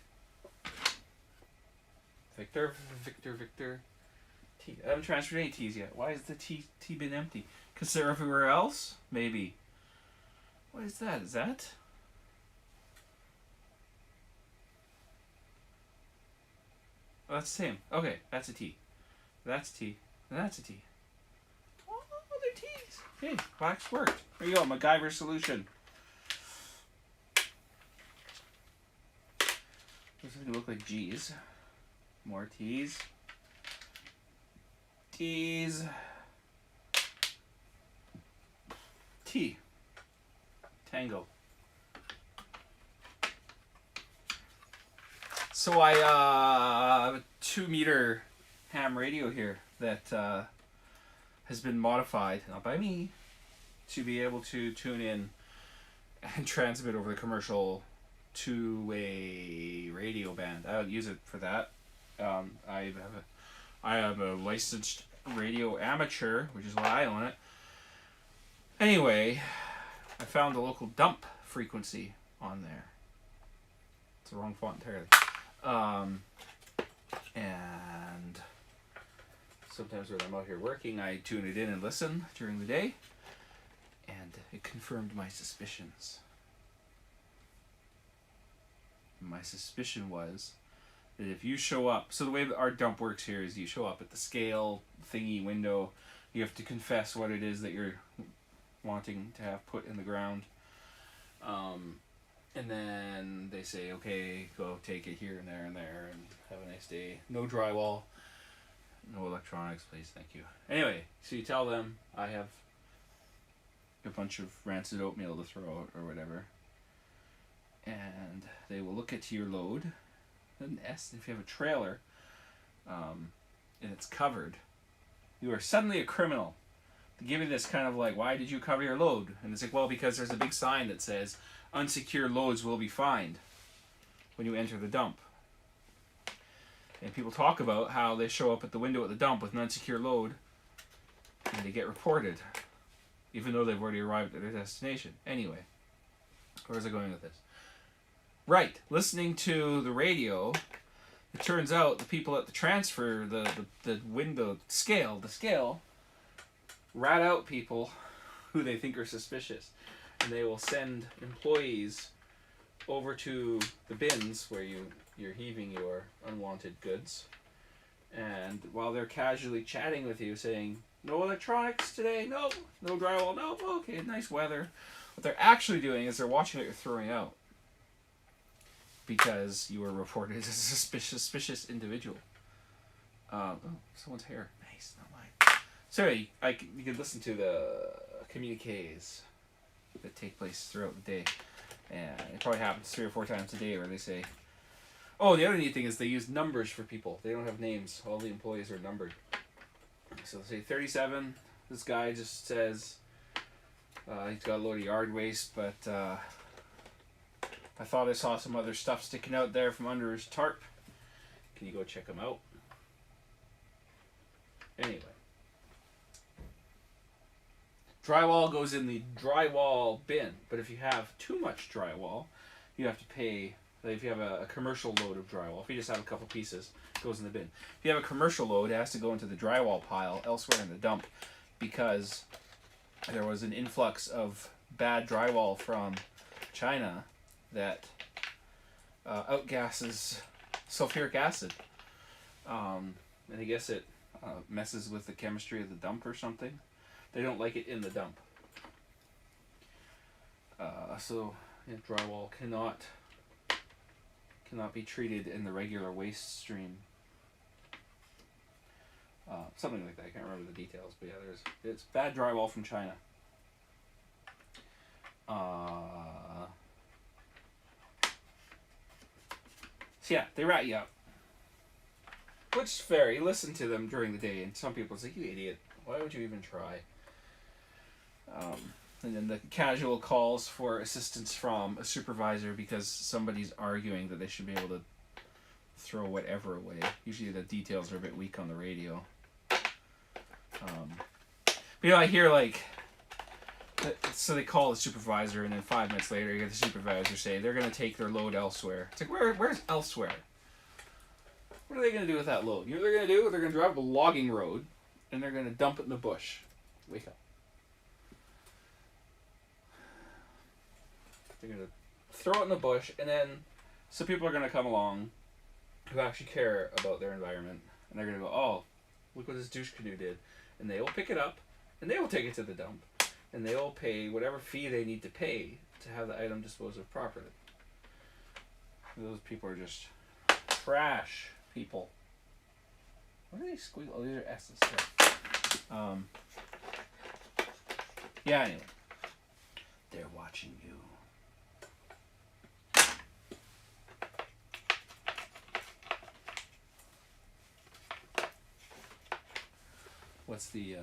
Victor. T. I haven't transferred any T's yet. Why has the T been empty? Because they're everywhere else? Maybe. What is that? Is that? Oh, that's the same. Okay, that's a T. That's a T. And that's a T. Oh, they're T's. Hey, wax worked. There you go, MacGyver solution. This is going to look like G's. More T's. T's. T. Tango. So I have a 2-meter ham radio here that has been modified, not by me, to be able to tune in and transmit over the commercial two-way radio band. I would use it for that. I am a licensed radio amateur, which is why I own it. Anyway, I found a local dump frequency on there. It's the wrong font entirely. And sometimes when I'm out here working, I tune it in and listen during the day, and it confirmed my suspicions. My suspicion was that if you show up, so the way that our dump works here is you show up at the scale thingy window, you have to confess what it is that you're wanting to have put in the ground. And then they say, okay, go take it here and there and there, and have a nice day. No drywall, no electronics, please, thank you. Anyway, so you tell them, I have a bunch of rancid oatmeal to throw out or whatever. And they will look at your load, an S, if you have a trailer, and it's covered, you are suddenly a criminal. They give you this kind of like, why did you cover your load? And it's like, well, because there's a big sign that says, unsecured loads will be fined when you enter the dump. And people talk about how they show up at the window at the dump with an unsecured load and they get reported, even though they've already arrived at their destination. Anyway, where was I going with this? Right, listening to the radio, it turns out the people at the transfer, the window, the scale, rat out people who they think are suspicious. And they will send employees over to the bins where you're heaving your unwanted goods. And while they're casually chatting with you, saying, no electronics today, no drywall, no, okay, nice weather. What they're actually doing is they're watching what you're throwing out. Because you were reported as a suspicious individual. Oh, someone's hair. Nice, not mine. Sorry, you can listen to the communiques that take place throughout the day. And it probably happens 3 or 4 times a day where they say, oh, the other neat thing is they use numbers for people. They don't have names. All the employees are numbered. So they'll say 37. This guy just says he's got a load of yard waste, but I thought I saw some other stuff sticking out there from under his tarp. Can you go check him out? Anyway. Drywall goes in the drywall bin, but if you have too much drywall, you have to pay. Like if you have a commercial load of drywall, if you just have a couple pieces, it goes in the bin. If you have a commercial load, it has to go into the drywall pile elsewhere in the dump, because there was an influx of bad drywall from China that outgasses sulfuric acid. And I guess it messes with the chemistry of the dump or something. They don't like it in the dump. So drywall cannot be treated in the regular waste stream. Something like that. I can't remember the details, but yeah, it's bad drywall from China. So yeah, they rat you out. Which is fair. You listen to them during the day, and some people say, you idiot, why would you even try? And then the casual calls for assistance from a supervisor because somebody's arguing that they should be able to throw whatever away. Usually the details are a bit weak on the radio. But I hear like, so they call the supervisor, and then 5 minutes later you get the supervisor say they're going to take their load elsewhere. It's like, where's elsewhere? What are they going to do with that load? You know what they're going to do? They're going to drive a logging road, and they're going to dump it in the bush. Wake up. They're going to throw it in the bush, and then some people are going to come along who actually care about their environment, and they're going to go, oh, look what this douche canoe did. And they will pick it up, and they will take it to the dump, and they will pay whatever fee they need to pay to have the item disposed of properly. Those people are just trash people. What are they squealing? Oh, these are S's. Yeah, anyway. They're watching you. What's the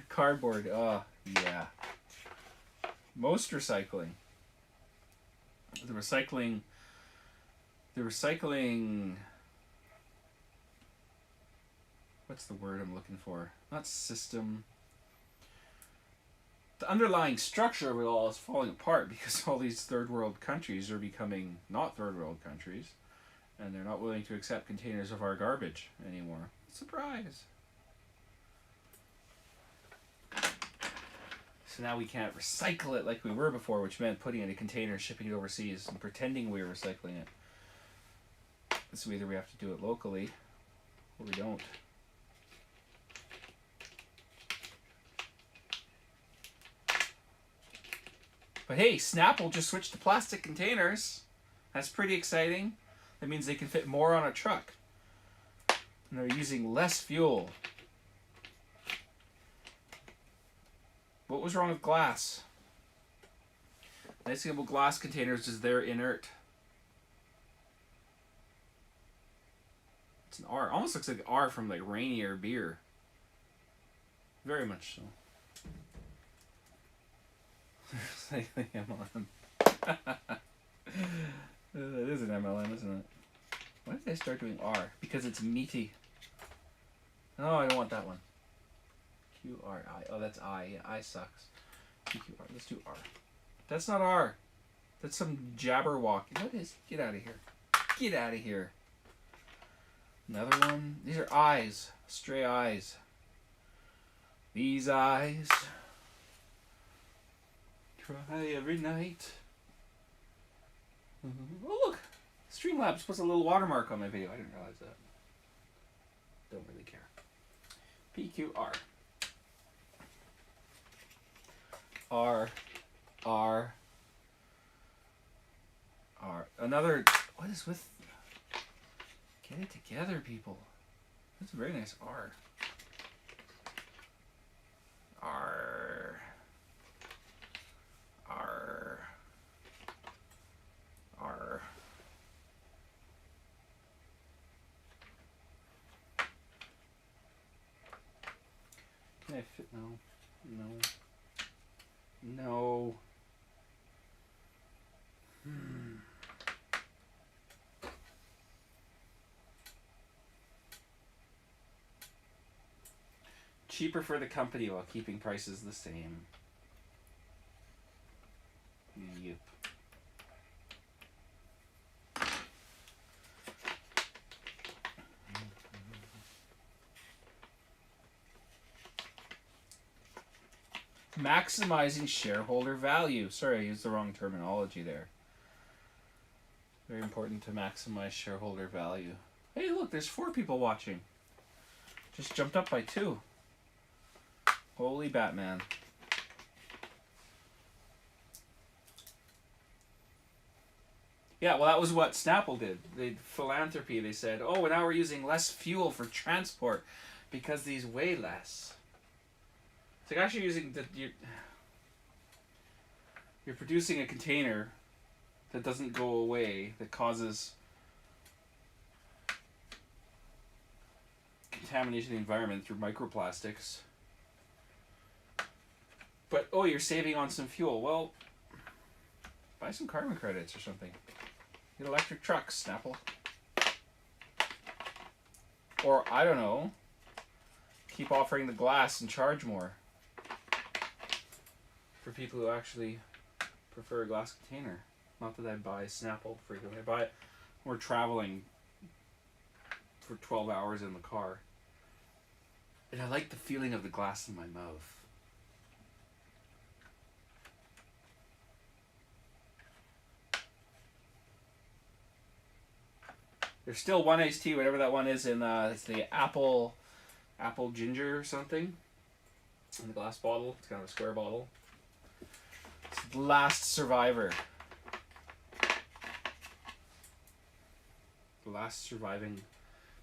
cardboard? Oh, yeah. Most recycling. The recycling. What's the word I'm looking for? Not system. The underlying structure of it all is falling apart because all these third world countries are becoming not third world countries. And they're not willing to accept containers of our garbage anymore. Surprise! So now we can't recycle it like we were before, which meant putting it in a container, shipping it overseas, and pretending we were recycling it. So either we have to do it locally, or we don't. But hey, Snapple just switched to plastic containers. That's pretty exciting. That means they can fit more on a truck. And they're using less fuel. What was wrong with glass? The nice thing about glass containers is they're inert. It's an R. Almost looks like R from like Rainier beer. Very much so. Recycling MLM. It is an MLM, isn't it? Why did I start doing R? Because it's meaty. No, I don't want that one. QRI. Oh, that's I. Yeah, I sucks. QQR. Let's do R. That's not R. That's some jabberwocky. What is? Get out of here. Get out of here. Another one. These are eyes. Stray eyes. These eyes. Try every night. Oh, look. Streamlabs puts a little watermark on my video. I didn't realize that. Don't really care. PQR. R. R. R. Another. What is with. Get it together, people. That's a very nice R. R. R. R. Can I fit? No. No. No. Cheaper for the company while keeping prices the same. Yep. Maximizing shareholder value. Sorry, I used the wrong terminology there. Very important to maximize shareholder value. Hey, look, there's 4 people watching. Just jumped up by 2. Holy Batman. Yeah, well, that was what Snapple did. They philanthropy. They said, oh, now we're using less fuel for transport because these weigh less. It's like actually using you're producing a container that doesn't go away, that causes contamination of the environment through microplastics. But, oh, you're saving on some fuel. Well, buy some carbon credits or something. Get electric trucks, Snapple. Or, I don't know, keep offering the glass and charge more. For people who actually prefer a glass container. Not that I buy Snapple frequently. I buy it when we're traveling for 12 hours in the car. And I like the feeling of the glass in my mouth. There's still one iced tea, whatever that one is, in it's the apple ginger or something. In the glass bottle. It's kind of a square bottle. It's the last survivor. The last surviving.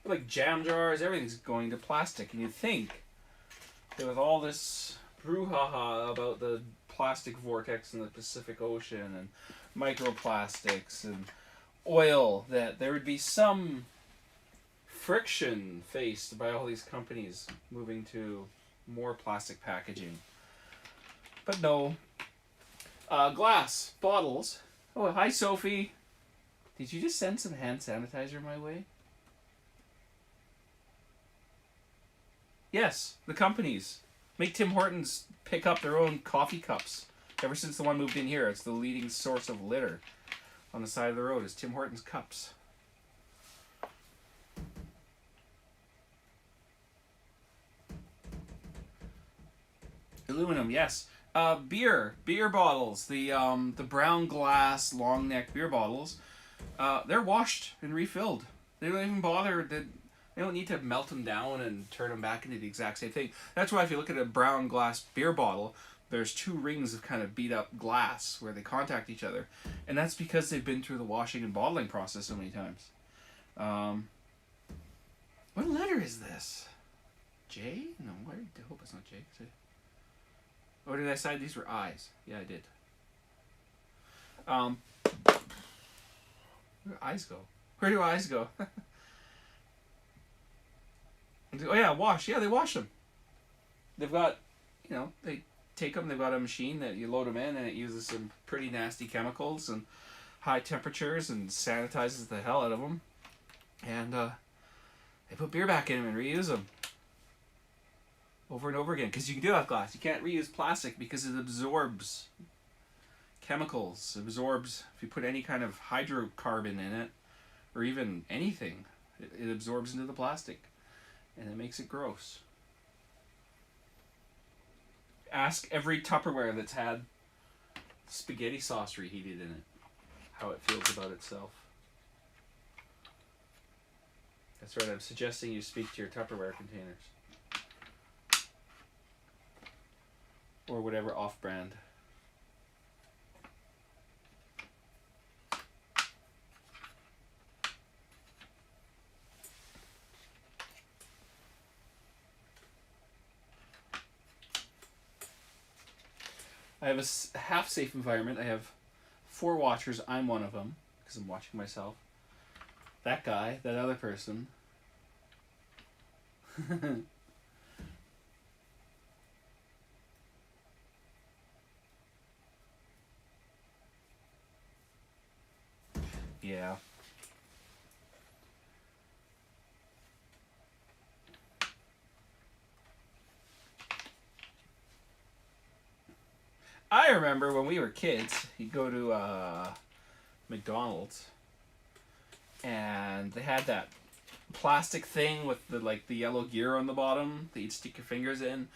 But like jam jars, everything's going to plastic. And you'd think that with all this brouhaha about the plastic vortex in the Pacific Ocean and microplastics and oil, that there would be some friction faced by all these companies moving to more plastic packaging. But no. Glass bottles. Oh, hi, Sophie. Did you just send some hand sanitizer my way? Yes, the companies. Make Tim Hortons pick up their own coffee cups. Ever since the one moved in here, it's the leading source of litter on the side of the road is Tim Hortons cups. Aluminum, yes. Beer bottles. The brown glass long neck beer bottles. They're washed and refilled. They don't even bother. They don't need to melt them down and turn them back into the exact same thing. That's why if you look at a brown glass beer bottle, there's two rings of kind of beat up glass where they contact each other, and that's because they've been through the washing and bottling process so many times. What letter is this? J? No, I hope it's not J. Or did I decide these were I's? Yeah, I did. Where do eyes go? Where do eyes go? Oh yeah, wash. Yeah, they wash them. They've got, they take them. They've got a machine that you load them in, and it uses some pretty nasty chemicals and high temperatures and sanitizes the hell out of them. And they put beer back in them and reuse them over and over again. Because you can do that with glass. You can't reuse plastic because it absorbs chemicals. Absorbs, if you put any kind of hydrocarbon in it, or even anything, it absorbs into the plastic. And it makes it gross. Ask every Tupperware that's had spaghetti sauce reheated in it how it feels about itself. That's right, I'm suggesting you speak to your Tupperware containers. Or whatever off-brand. I have a half-safe environment. I have 4 watchers. I'm one of them because I'm watching myself. That guy, that other person. Yeah. I remember when we were kids, you'd go to McDonald's, and they had that plastic thing with the yellow gear on the bottom that you'd stick your fingers in,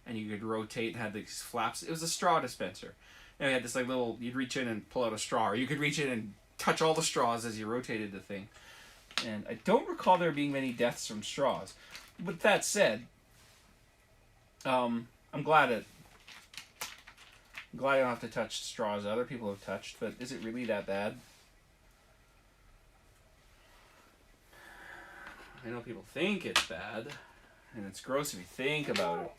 and you could rotate and had these flaps. It was a straw dispenser. And it had this little, you'd reach in and pull out a straw, or you could reach in and touch all the straws as you rotated the thing. And I don't recall there being many deaths from straws. But that said, I'm glad I don't have to touch straws other people have touched, but is it really that bad? I know people think it's bad, and it's gross if you think about it.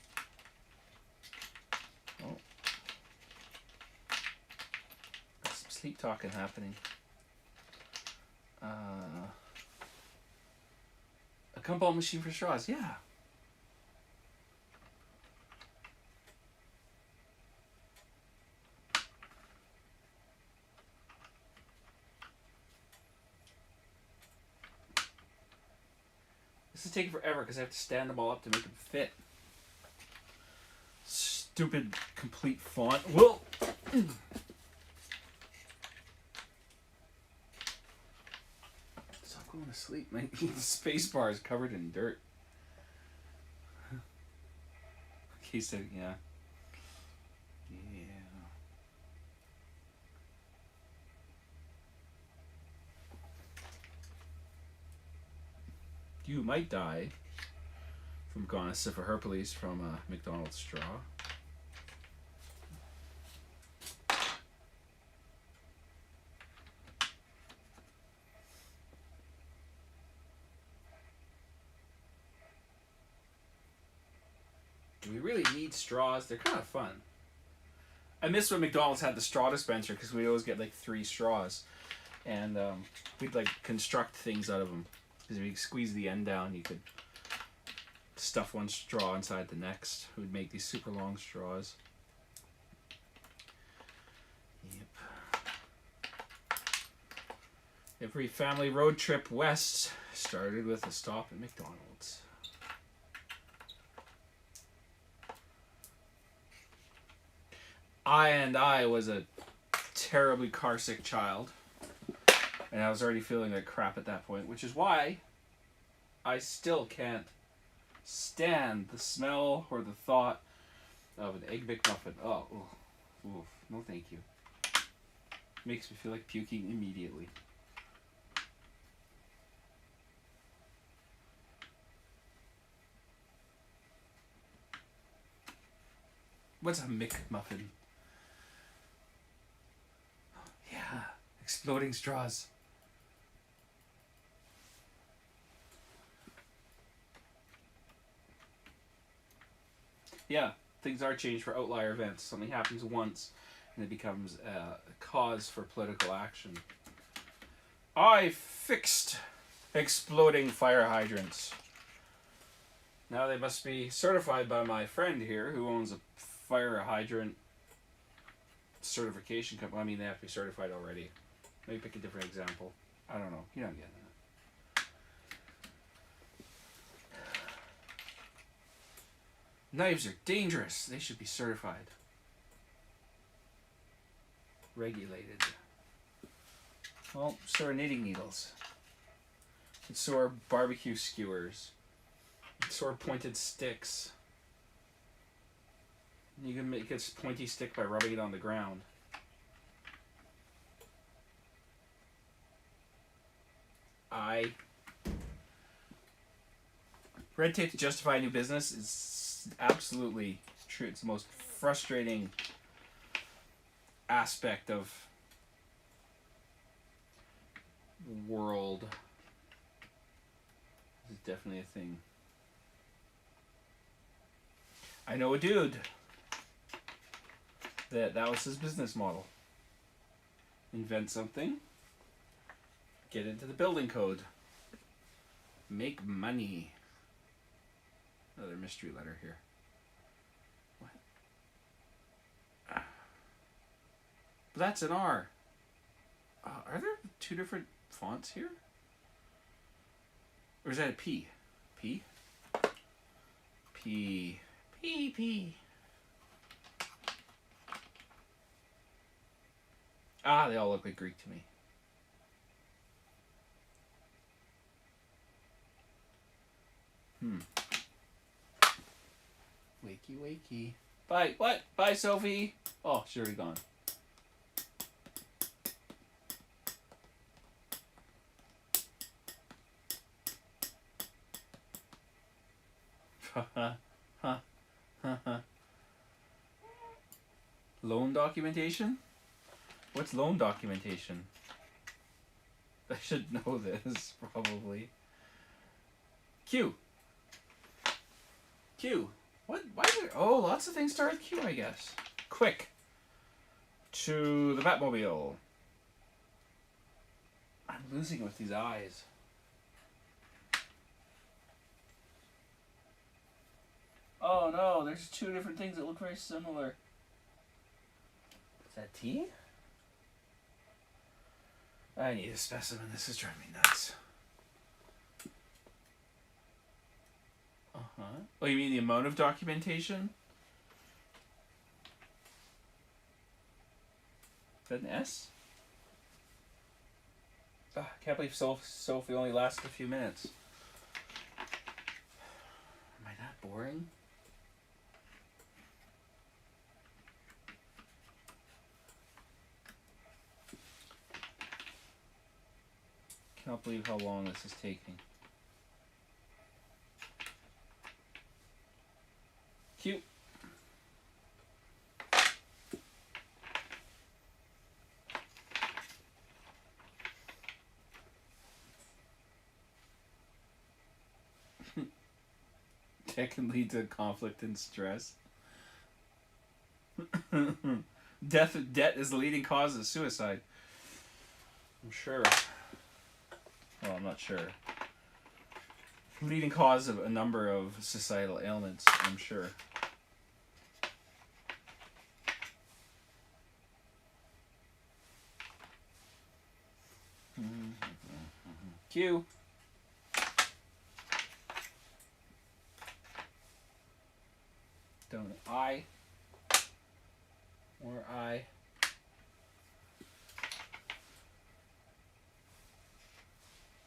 Oh. There's some sleep talking happening. A gumball machine for straws, yeah. This is taking forever because I have to stand them all up to make them fit. Stupid complete font. Whoa! Stop going to sleep. My space bar is covered in dirt. He said, yeah. You might die from gonosyphilis from a McDonald's straw. Do we really need straws? They're kind of fun. I miss when McDonald's had the straw dispenser because we'd always get 3 straws. And we'd construct things out of them. Because if you squeeze the end down, you could stuff one straw inside the next. It would make these super long straws. Yep. Every family road trip west started with a stop at McDonald's. I was a terribly car-sick child. And I was already feeling like crap at that point, which is why I still can't stand the smell or the thought of an Egg McMuffin. Oh, oof. No thank you. Makes me feel like puking immediately. What's a McMuffin? Yeah, exploding straws. Yeah, things are changed for outlier events. Something happens once and it becomes a cause for political action. I fixed exploding fire hydrants. Now they must be certified by my friend here who owns a fire hydrant certification company. I mean, they have to be certified already. Maybe pick a different example. I don't know. You're not getting that. Knives are dangerous. They should be certified. Regulated. Well, so are knitting needles. And so are barbecue skewers. And so are pointed sticks. You can make a pointy stick by rubbing it on the ground. Red tape to justify a new business is absolutely true. It's the most frustrating aspect of the world. This is definitely a thing. I know a dude that was his business model. Invent something, get into the building code, make money. Another mystery letter here. What? That's an R. Are there two different fonts here? Or is that a P? P? P. P. P. Ah, they all look like Greek to me. Wakey, wakey. Bye. What? Bye, Sophie. Oh, she's already gone. Loan documentation? What's loan documentation? I should know this, probably. Q. Q. What? Why is there... Oh, lots of things start with Q, I guess. Quick. To the Batmobile. I'm losing it with these eyes. Oh no, there's two different things that look very similar. Is that T? I need a specimen. This is driving me nuts. Uh-huh. Oh, you mean the amount of documentation? Is that an S? I can't believe Sophie only lasted a few minutes. Am I that boring? Can't believe how long this is taking. Cute. That can lead to conflict and stress. Debt is the leading cause of suicide. I'm sure. Well, I'm not sure. Leading cause of a number of societal ailments, I'm sure. Q. Don't I. Or I.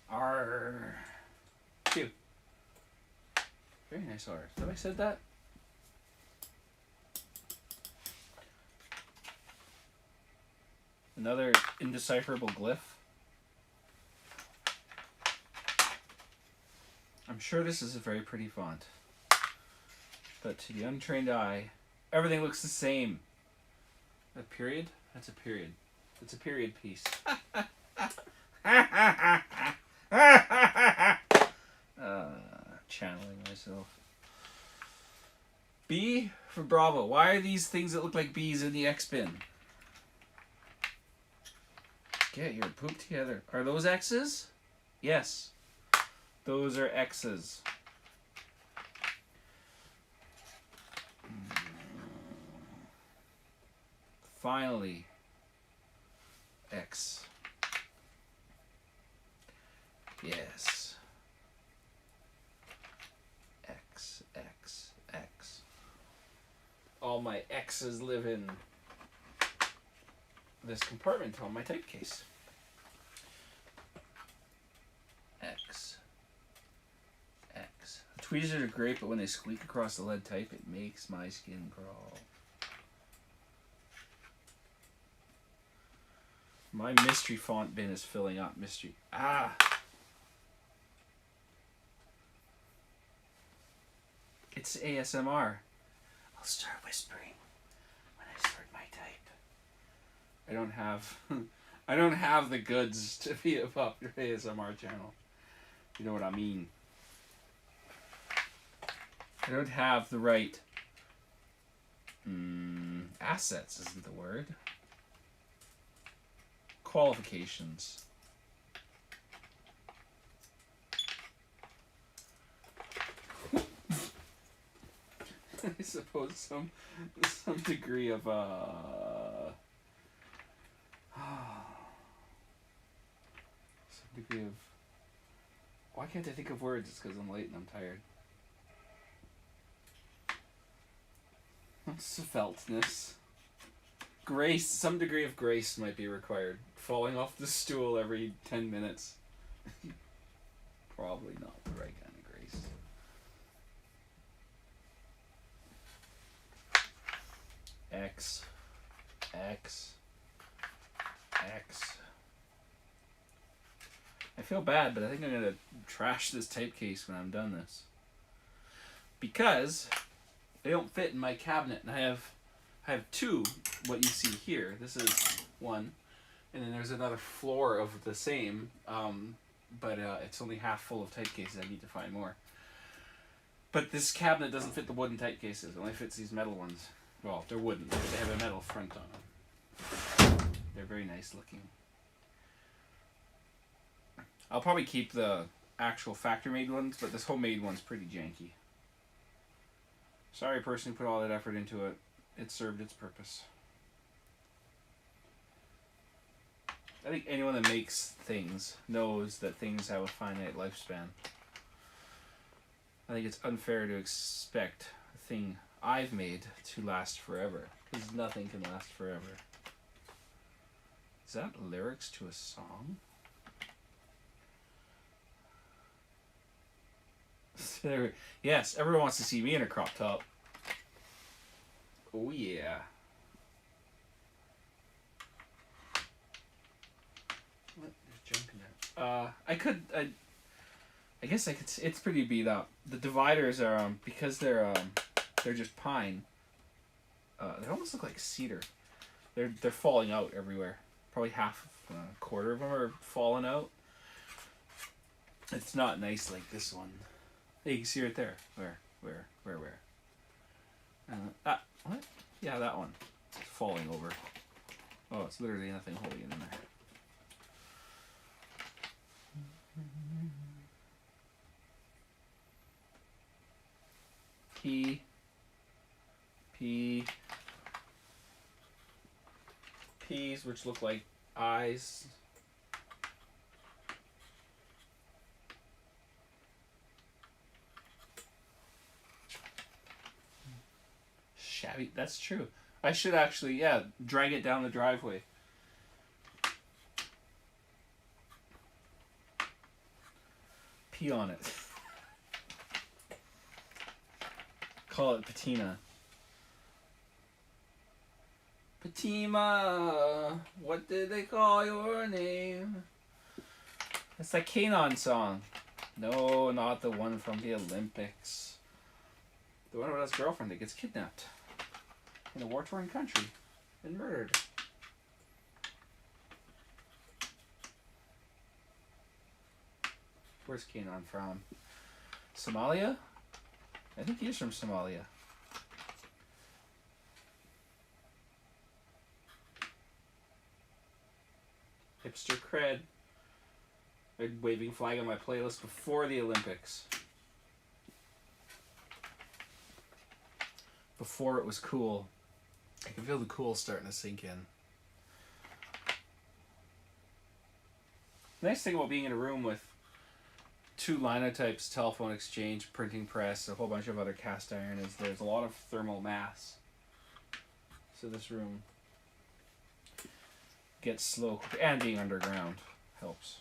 R. Q. Very nice R. Have I said that? Another indecipherable glyph. I'm sure this is a very pretty font. But to the untrained eye, everything looks the same. A period? That's a period. It's a period piece. Channeling myself. B for Bravo. Why are these things that look like bees in the X bin? Get your poop together. Are those X's? Yes. Those are X's. Finally. X. Yes. X, X, X. All my X's live in this compartment on my type case. X. X. Tweezers are great, but when they squeak across the lead type, it makes my skin crawl. My mystery font bin is filling up. Mystery. Ah! It's ASMR. I'll start whispering when I start my type. I don't have the goods to be a popular ASMR channel. You know what I mean. I don't have the right assets isn't the word. Qualifications. I suppose some degree of some degree of. Why can't I think of words? It's because I'm late and I'm tired. What's feltness? Grace. Some degree of grace might be required. Falling off the stool every 10 minutes. Probably not the right kind of grace. X. X. X. I feel bad, but I think I'm going to trash this type case when I'm done this. Because they don't fit in my cabinet, and I have two, what you see here. This is one, and then there's another floor of the same, but it's only half full of type cases. I need to find more. But this cabinet doesn't fit the wooden type cases. It only fits these metal ones. Well, they're wooden. They have a metal front on them. They're very nice looking. I'll probably keep the actual factory-made ones, but this homemade one's pretty janky. Sorry, person who put all that effort into it. It served its purpose. I think anyone that makes things knows that things have a finite lifespan. I think it's unfair to expect a thing I've made to last forever, because nothing can last forever. Is that lyrics to a song? Yes, everyone wants to see me in a crop top. Oh yeah. What? There's junk in there. I guess I could. It's pretty beat up. The dividers are because they're just pine. They almost look like cedar. They're falling out everywhere. Probably half, a quarter of them are falling out. It's not nice like this one. Hey, you can see right there. Where? What? Yeah, that one. It's falling over. Oh, it's literally nothing holding it in there. P's, which look like eyes. Shabby. That's true. I should actually, drag it down the driveway. Pee on it. Call it patina. Fatima, what did they call your name? It's that Kanon song. No, not the one from the Olympics. The one about his girlfriend that gets kidnapped in a war-torn country and murdered. Where's Kanon from? Somalia? I think he's from Somalia. Hipster cred. A waving flag on my playlist before the Olympics. Before it was cool. I can feel the cool starting to sink in. The nice thing about being in a room with two linotypes, telephone exchange, printing press, a whole bunch of other cast iron is there's a lot of thermal mass. So this room gets slow, and being underground helps.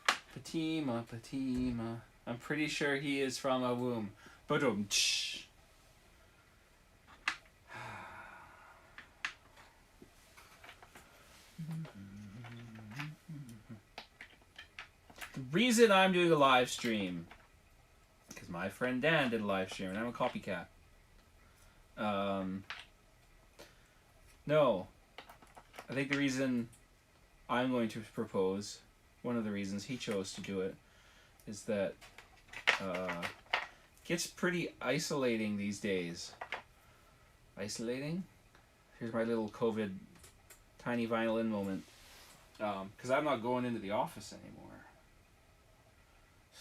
Fatima, Fatima. I'm pretty sure he is from a womb. Badum. The reason I'm doing a live stream, because my friend Dan did a live stream, and I'm a copycat. No. I think the reason I'm going to propose, one of the reasons he chose to do it, is that it gets pretty isolating these days. Isolating? Here's my little COVID tiny violin moment. Because I'm not going into the office anymore.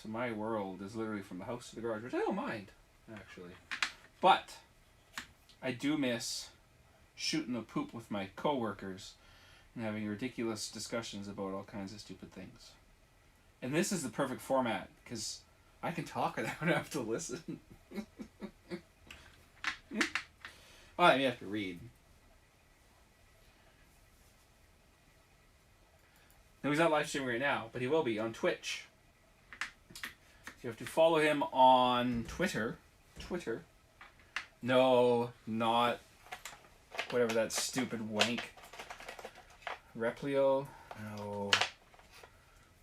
So my world is literally from the house to the garage, which I don't mind, actually. But I do miss shooting the poop with my coworkers and having ridiculous discussions about all kinds of stupid things. And this is the perfect format, because I can talk and I don't have to listen. Well, I mean, you have to read. No, he's not live streaming right now, but he will be on Twitch. You have to follow him on Twitter. Twitter. No, not whatever that stupid wank. Replio? No.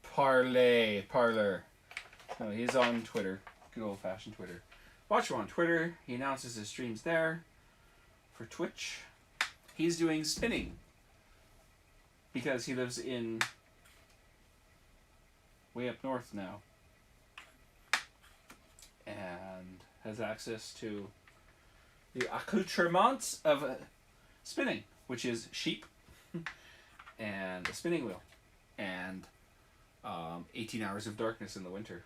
Parler. No, he's on Twitter. Good old-fashioned Twitter. Watch him on Twitter. He announces his streams there. For Twitch. He's doing spinning. Because he lives in way up north now. And has access to the accoutrements of spinning, which is sheep and a spinning wheel and 18 hours of darkness in the winter.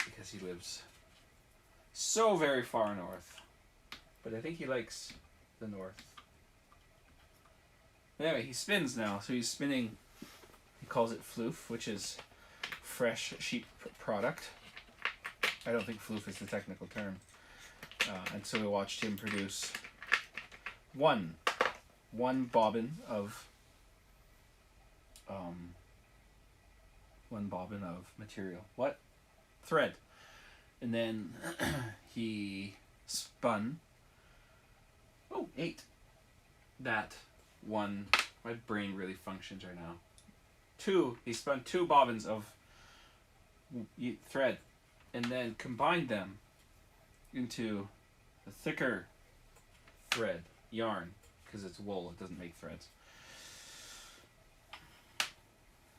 Because he lives so very far north. But I think he likes the north. Anyway, he spins now, so he's spinning. He calls it floof, which is fresh sheep product. I don't think floof is the technical term. And so we watched him produce one bobbin of material. What? Thread. And then he spun 8. That one. My brain really functions right now. 2. He spun 2 bobbins of thread and then combined them into a thicker thread, yarn, because it's wool, it doesn't make threads.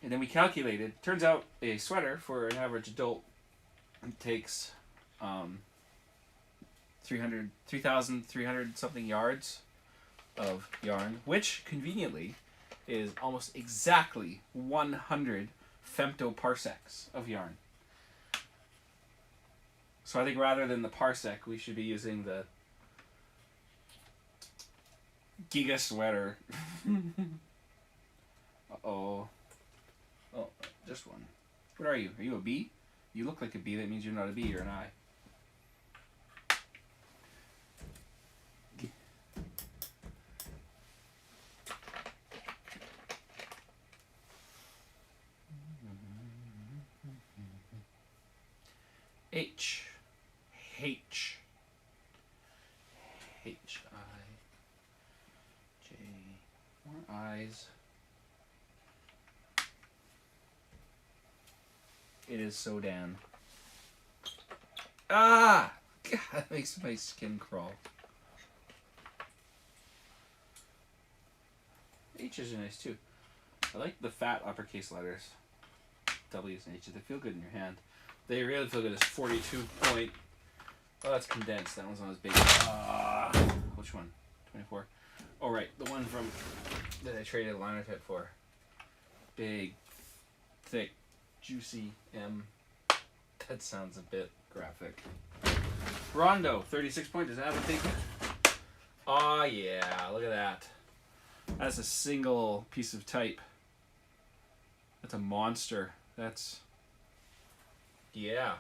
And then we calculated, turns out a sweater for an average adult takes 3,300 something yards of yarn, which conveniently is almost exactly 100 femtoparsecs of yarn. So I think rather than the parsec, we should be using the giga sweater. Uh-oh. Oh, just one. What are you? Are you a bee? You look like a bee. That means you're not a bee. You're an eye. H. H. H-I. J. More I's. It is so Dan. Ah! God, that makes my skin crawl. H's are nice too. I like the fat uppercase letters. W's and H's. They feel good in your hand. They really feel good. It's 42 point. Oh, that's condensed. That one's not as big. Which one? 24. Oh, right. The one from that I traded Linotype for. Big, thick, juicy M. That sounds a bit graphic. Rondo, 36 point. Does that have a big? Oh, yeah. Look at that. That's a single piece of type. That's a monster. That's... Yeah.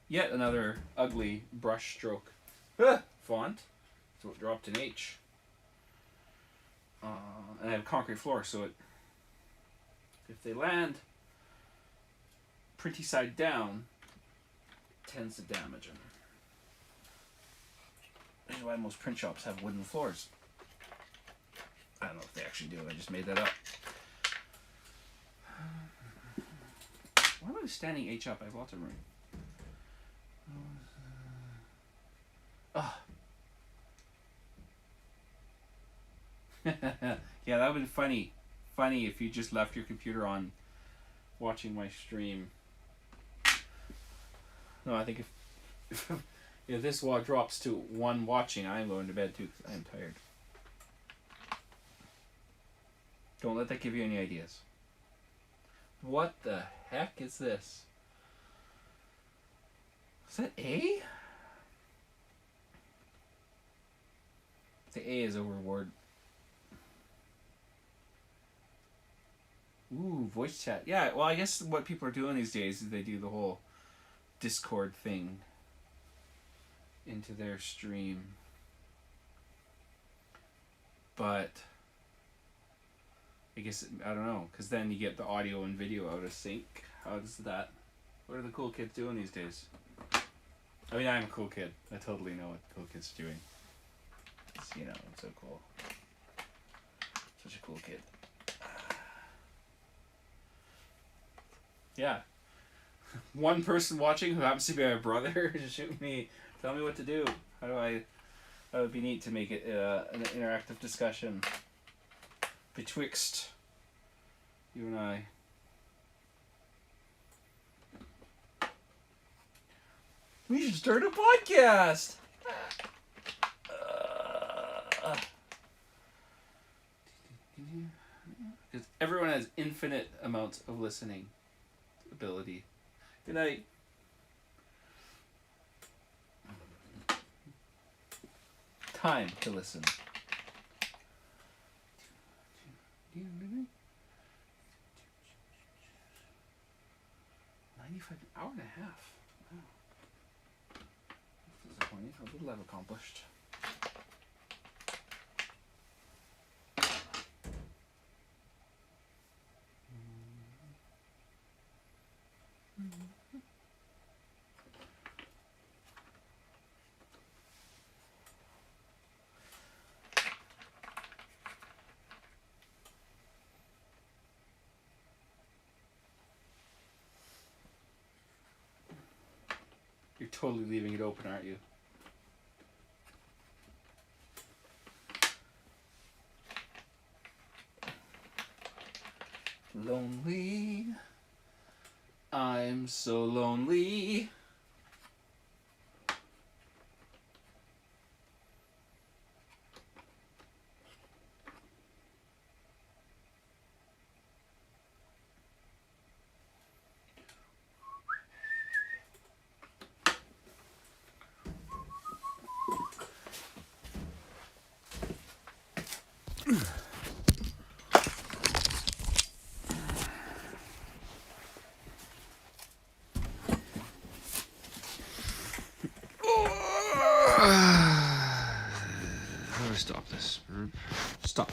Yet another ugly brush stroke font. So it dropped an H. And I have concrete floor, so it, if they land printy side down, tends to damage them. This is why most print shops have wooden floors. I don't know if they actually do. I just made that up. Why am I standing H up? I have lots of room. Yeah, that would be funny. Funny if you just left your computer on watching my stream. No, I think if this wall drops to 1 watching, I'm going to bed too because I am tired. Don't let that give you any ideas. What the heck is this? Is that A? The A is a reward. Ooh, voice chat. Yeah, well, I guess what people are doing these days is they do the whole Discord thing into their stream. But I guess, I don't know, because then you get the audio and video out of sync. How does that... What are the cool kids doing these days? I mean, I'm a cool kid. I totally know what the cool kids are doing. It's, you know, it's so cool. Such a cool kid. Yeah. One person watching who happens to be my brother just shoot me, tell me what to do. How do I... That would be neat to make it an interactive discussion betwixt you and I. We should start a podcast! Because everyone has infinite amounts of listening ability. Good night. Time to listen. 95, an hour and a half. Wow. That's disappointing. How little I've accomplished. You're totally leaving it open, aren't you? Lonely. I'm so lonely. How do I stop this? Stop.